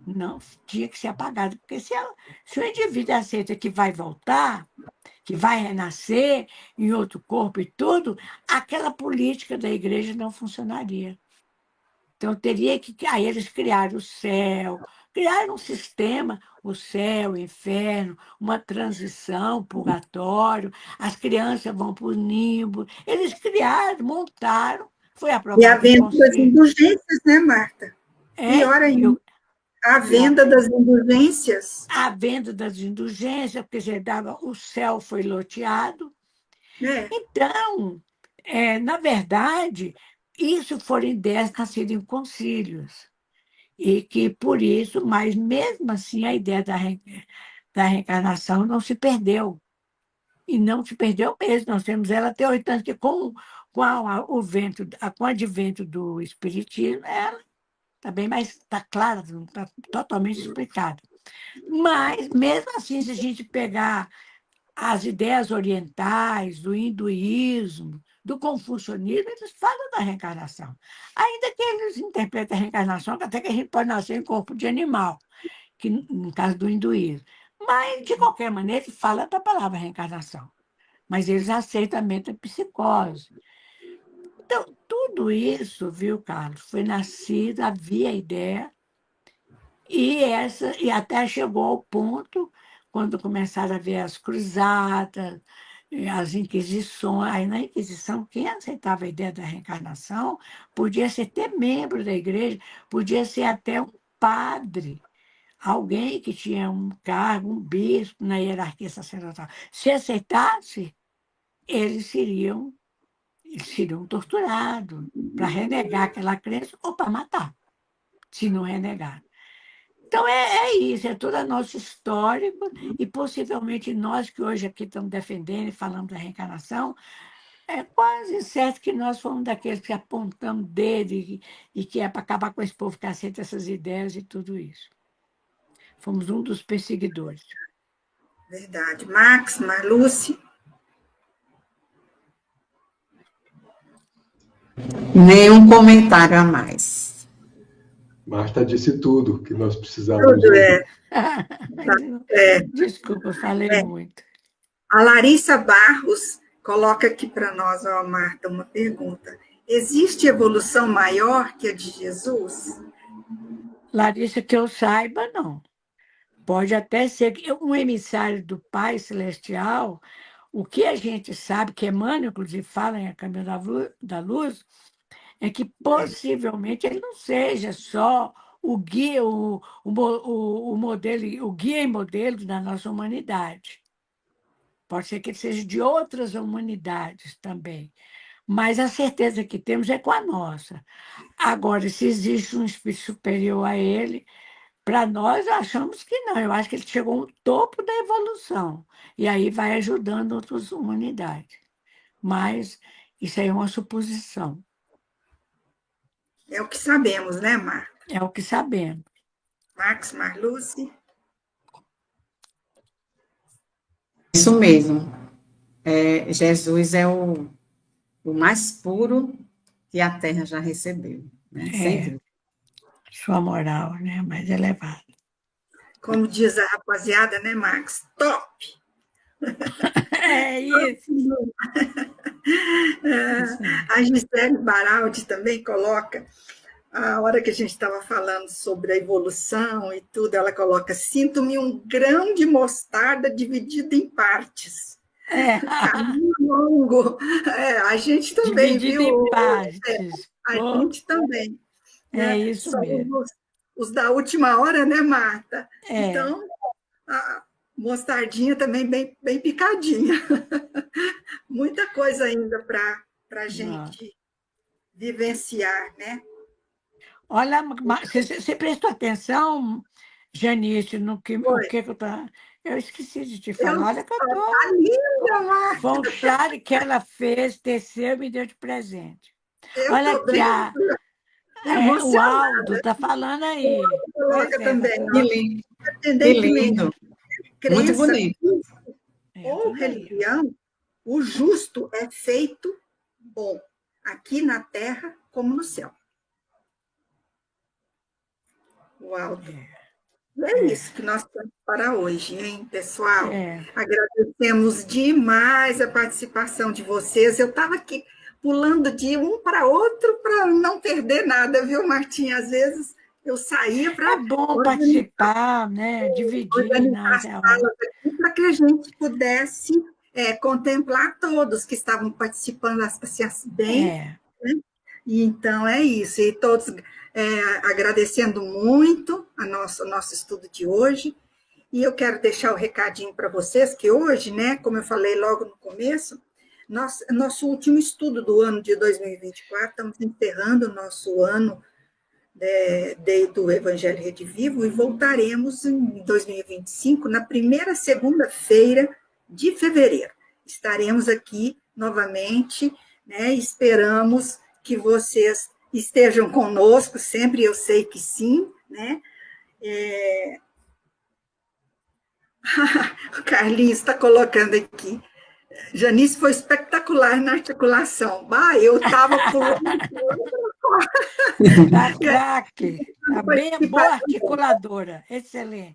não tinha que ser apagada, porque se o indivíduo aceita que vai voltar, que vai renascer em outro corpo e tudo, aquela política da igreja não funcionaria. Então, teria que. Aí eles criaram o céu, criaram um sistema, o céu, o inferno, uma transição, purgatório, as crianças vão para o nimbo. Eles criaram, montaram, foi E a aprovado em venda das conselho. indulgências, né, Marta? Pior ainda, a venda das indulgências. a venda das indulgências, porque já dava, o céu foi loteado. Né? Então, na verdade, isso foram ideias nascidas em concílios. E que, por isso, mas mesmo assim, a ideia da reencarnação não se perdeu. E não se perdeu mesmo. Nós temos ela até 80, que com o advento do Espiritismo, ela está bem mais, está clara, está totalmente explicada. Mas, mesmo assim, se a gente pegar as ideias orientais, do hinduísmo, do confucionismo, eles falam da reencarnação. Ainda que eles interpretem a reencarnação, até que a gente pode nascer em corpo de animal, que no caso do hinduísmo. Mas, de qualquer maneira, ele fala da palavra reencarnação. Mas eles aceitam a metapsicose. Então, tudo isso, viu, Carlos, foi nascido, havia a ideia, e até chegou ao ponto, quando começaram a ver as cruzadas, as inquisições. Aí, na Inquisição, quem aceitava a ideia da reencarnação podia ser até membro da igreja, podia ser até um padre, alguém que tinha um cargo, um bispo na hierarquia sacerdotal. Se aceitasse, eles seriam torturados para renegar aquela crença ou para matar, se não renegar. Então, é isso, é toda a nossa história, e possivelmente nós que hoje aqui estamos defendendo e falando da reencarnação, é quase certo que nós fomos daqueles que apontamos dedo e que é para acabar com esse povo que aceita essas ideias e tudo isso. Fomos um dos perseguidores. Verdade. Max, Marluce. Nenhum comentário a mais. Marta disse tudo que nós precisávamos Tudo ouvir. Desculpa, eu falei muito. A Larissa Barros coloca aqui para nós, ó, Marta, uma pergunta. Existe evolução maior que a de Jesus? Larissa, que eu saiba, não. Pode até ser que um emissário do Pai Celestial, o que a gente sabe, que Emmanuel, inclusive, fala em A Caminho da Luz, é que possivelmente ele não seja só o guia, o modelo, o guia e modelo da nossa humanidade. Pode ser que ele seja de outras humanidades também. Mas a certeza que temos é com a nossa. Agora, se existe um espírito superior a ele, para nós achamos que não. Eu acho que ele chegou ao topo da evolução. E aí vai ajudando outras humanidades. Mas isso aí é uma suposição. É o que sabemos, né, Marta? É o que sabemos. Max, Marluce. Isso mesmo. Jesus é o mais puro que a Terra já recebeu. Né? Sem dúvida. Sua moral, né? Mais elevada. Como diz a rapaziada, né, Max? Top! É isso. A Gisele Baraldi também coloca, a hora que a gente estava falando sobre a evolução e tudo, ela coloca: sinto-me um grão de mostarda dividido em partes. Caminho longo. A gente também, dividido viu? Em partes. A gente também. É isso Somos mesmo. os da última hora, né, Marta? É. Então, a mostardinha também bem picadinha. Muita coisa ainda para a gente vivenciar, né? Olha, você prestou atenção, Janice, no que, o Foi. que eu tô... Eu esqueci de te Eu, falar. Olha que eu tá tô... linda, Foi Marta. um chale que ela fez, teceu e me deu de presente. Eu Olha estou aqui, bem o emocionada. Aldo está falando aí. Pois Coloca é, também, Que ó. lindo, que Independentemente lindo. de Muito crença bonito. eu ou também. religião, o justo é feito bom, aqui na terra como no céu. Uau! É É, isso que nós temos para hoje, hein, pessoal? é. Agradecemos demais a participação de vocês. Eu estava aqui pulando de um para outro para não perder nada, viu, Martinha? Às vezes eu saía É para bom organizar, participar, né? Dividir organizar nas as salas reuniões. aqui para que a gente pudesse contemplar todos que estavam participando assim, bem, É. né? E então é isso. E todos agradecendo muito o nosso estudo de hoje. E eu quero deixar o recadinho para vocês que hoje, né, como eu falei logo no começo, nosso último estudo do ano de 2024, estamos encerrando o nosso ano do Evangelho Redivivo e voltaremos em 2025, na primeira segunda-feira de fevereiro. Estaremos aqui novamente, né? Esperamos que vocês estejam conosco sempre, eu sei que sim, né? O Carlinhos está colocando aqui. Janice foi espetacular na articulação. Bah, eu estava pulando Tá craque. Tá bem participar boa articuladora. Excelente.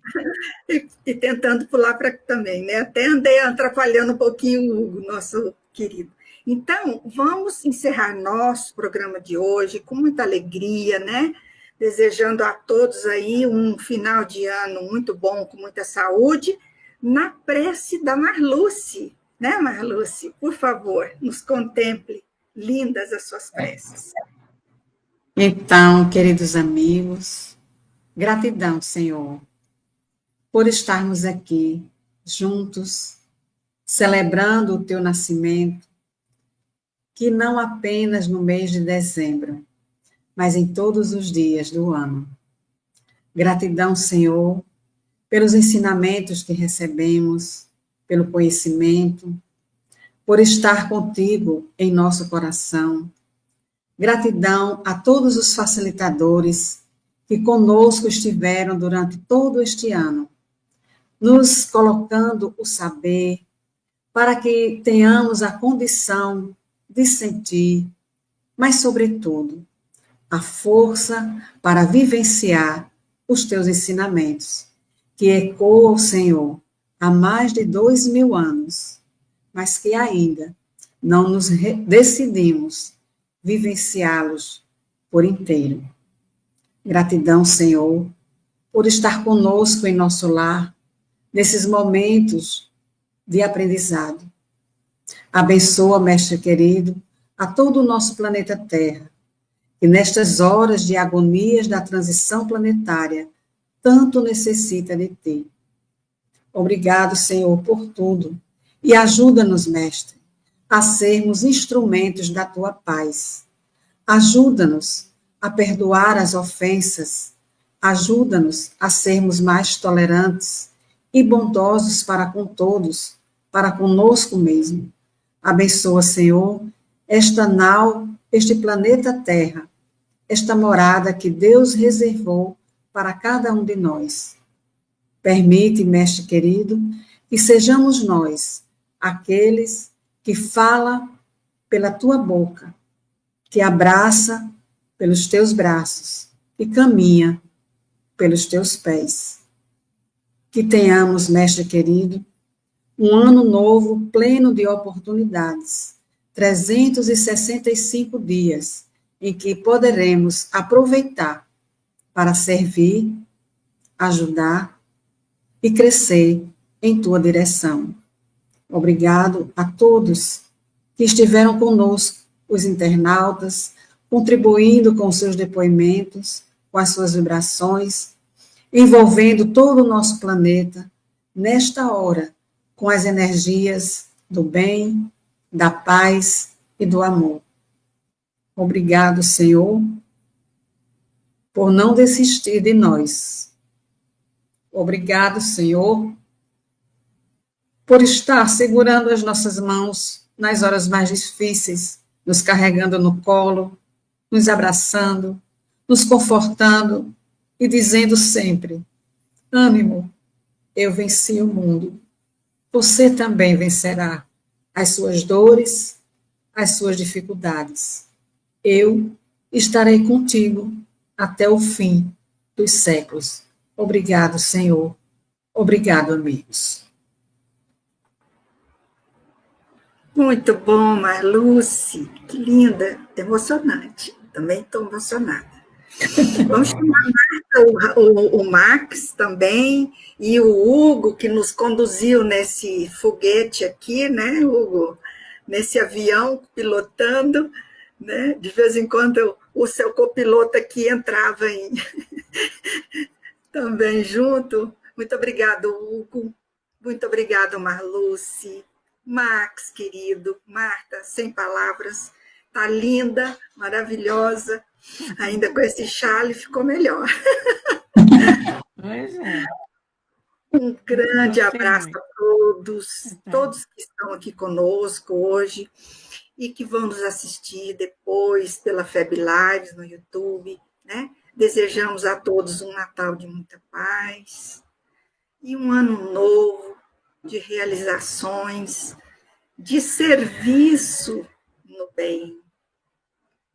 e tentando pular para também, né? Até andei atrapalhando um pouquinho o Hugo, nosso querido. Então, vamos encerrar nosso programa de hoje com muita alegria, né? Desejando a todos aí um final de ano muito bom, com muita saúde, na prece da Marluce, né, Marluce? Por favor, nos contemple, lindas as suas preces. Então, queridos amigos, gratidão, Senhor, por estarmos aqui juntos, celebrando o teu nascimento, que não apenas no mês de dezembro, mas em todos os dias do ano. Gratidão, Senhor, pelos ensinamentos que recebemos, pelo conhecimento, por estar contigo em nosso coração. Gratidão a todos os facilitadores que conosco estiveram durante todo este ano, nos colocando o saber para que tenhamos a condição de sentir, mas, sobretudo, a força para vivenciar os teus ensinamentos, que ecoam, Senhor, há mais de 2000 anos, mas que ainda não nos decidimos vivenciá-los por inteiro. Gratidão, Senhor, por estar conosco em nosso lar, nesses momentos de aprendizado. Abençoa, Mestre querido, a todo o nosso planeta Terra, que nestas horas de agonias da transição planetária, tanto necessita de Ti. Obrigado, Senhor, por tudo, e ajuda-nos, Mestre, a sermos instrumentos da Tua paz. Ajuda-nos a perdoar as ofensas, ajuda-nos a sermos mais tolerantes e bondosos para com todos, para conosco mesmo. Abençoa, Senhor, esta nau, este planeta Terra, esta morada que Deus reservou para cada um de nós. Permite, Mestre querido, que sejamos nós aqueles que falam pela tua boca, que abraça pelos teus braços e caminha pelos teus pés. Que tenhamos, Mestre querido, um ano novo pleno de oportunidades, 365 dias em que poderemos aproveitar para servir, ajudar e crescer em tua direção. Obrigado a todos que estiveram conosco, os internautas, contribuindo com seus depoimentos, com as suas vibrações, envolvendo todo o nosso planeta, nesta hora, com as energias do bem, da paz e do amor. Obrigado, Senhor, por não desistir de nós. Obrigado, Senhor, por estar segurando as nossas mãos nas horas mais difíceis, nos carregando no colo, nos abraçando, nos confortando e dizendo sempre: ânimo, eu venci o mundo. Você também vencerá as suas dores, as suas dificuldades. Eu estarei contigo até o fim dos séculos. Obrigado, Senhor. Obrigado, amigos. Muito bom, Marluce. Que linda, emocionante. Também estou emocionada. Vamos chamar o Max também e o Hugo, que nos conduziu nesse foguete aqui, né, Hugo? Nesse avião, pilotando, né? De vez em quando o seu copiloto aqui entrava também junto. Muito obrigado, Hugo. Muito obrigado, Marluce. Max, querido. Marta, sem palavras. Tá linda, maravilhosa. Ainda com esse chale ficou melhor. Pois é. Um grande abraço a todos que estão aqui conosco hoje e que vão nos assistir depois pela FEB Lives no YouTube, né? Desejamos a todos um Natal de muita paz e um ano novo de realizações, de serviço no bem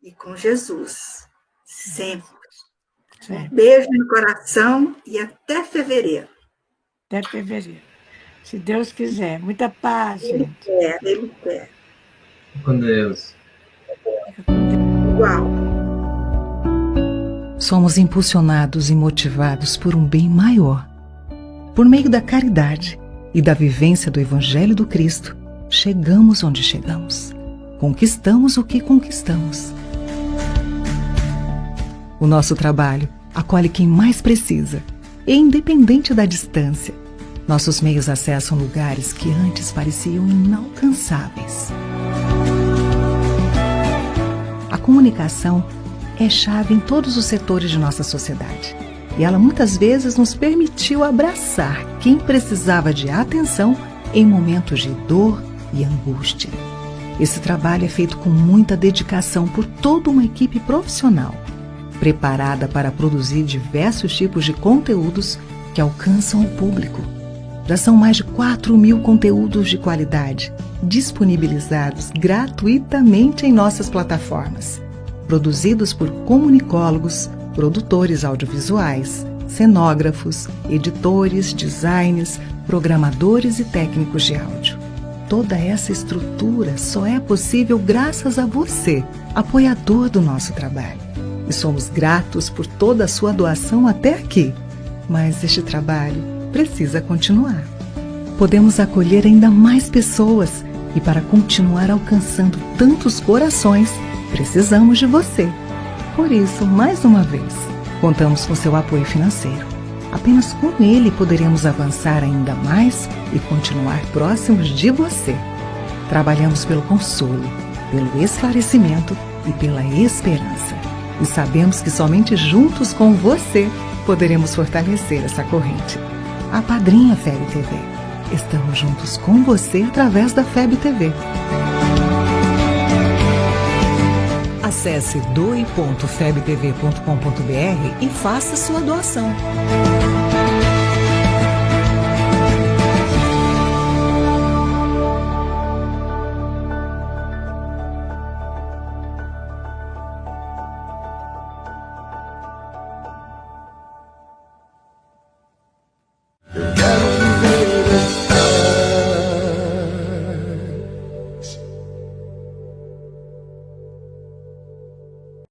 e com Jesus, sempre. Um beijo no coração e até fevereiro. Até fevereiro. Se Deus quiser. Muita paz, Ele gente. quer, Ele quer. Com Deus. Igual. Somos impulsionados e motivados por um bem maior. Por meio da caridade e da vivência do Evangelho do Cristo, chegamos onde chegamos. Conquistamos o que conquistamos. O nosso trabalho acolhe quem mais precisa, e independente da distância, nossos meios acessam lugares que antes pareciam inalcançáveis. A comunicação é chave em todos os setores de nossa sociedade, e ela muitas vezes nos permitiu abraçar quem precisava de atenção em momentos de dor e angústia. Esse trabalho é feito com muita dedicação por toda uma equipe profissional, preparada para produzir diversos tipos de conteúdos que alcançam o público. Já são mais de 4.000 conteúdos de qualidade disponibilizados gratuitamente em nossas plataformas, produzidos por comunicólogos, produtores audiovisuais, cenógrafos, editores, designers, programadores e técnicos de áudio. Toda essa estrutura só é possível graças a você, apoiador do nosso trabalho. E somos gratos por toda a sua doação até aqui. Mas este trabalho precisa continuar. Podemos acolher ainda mais pessoas e para continuar alcançando tantos corações, precisamos de você. Por isso, mais uma vez, contamos com seu apoio financeiro. Apenas com ele poderemos avançar ainda mais e continuar próximos de você. Trabalhamos pelo consolo, pelo esclarecimento e pela esperança. E sabemos que somente juntos com você poderemos fortalecer essa corrente. A Padrinha FEB TV. Estamos juntos com você através da FEB TV. Acesse doe.febtv.com.br e faça sua doação.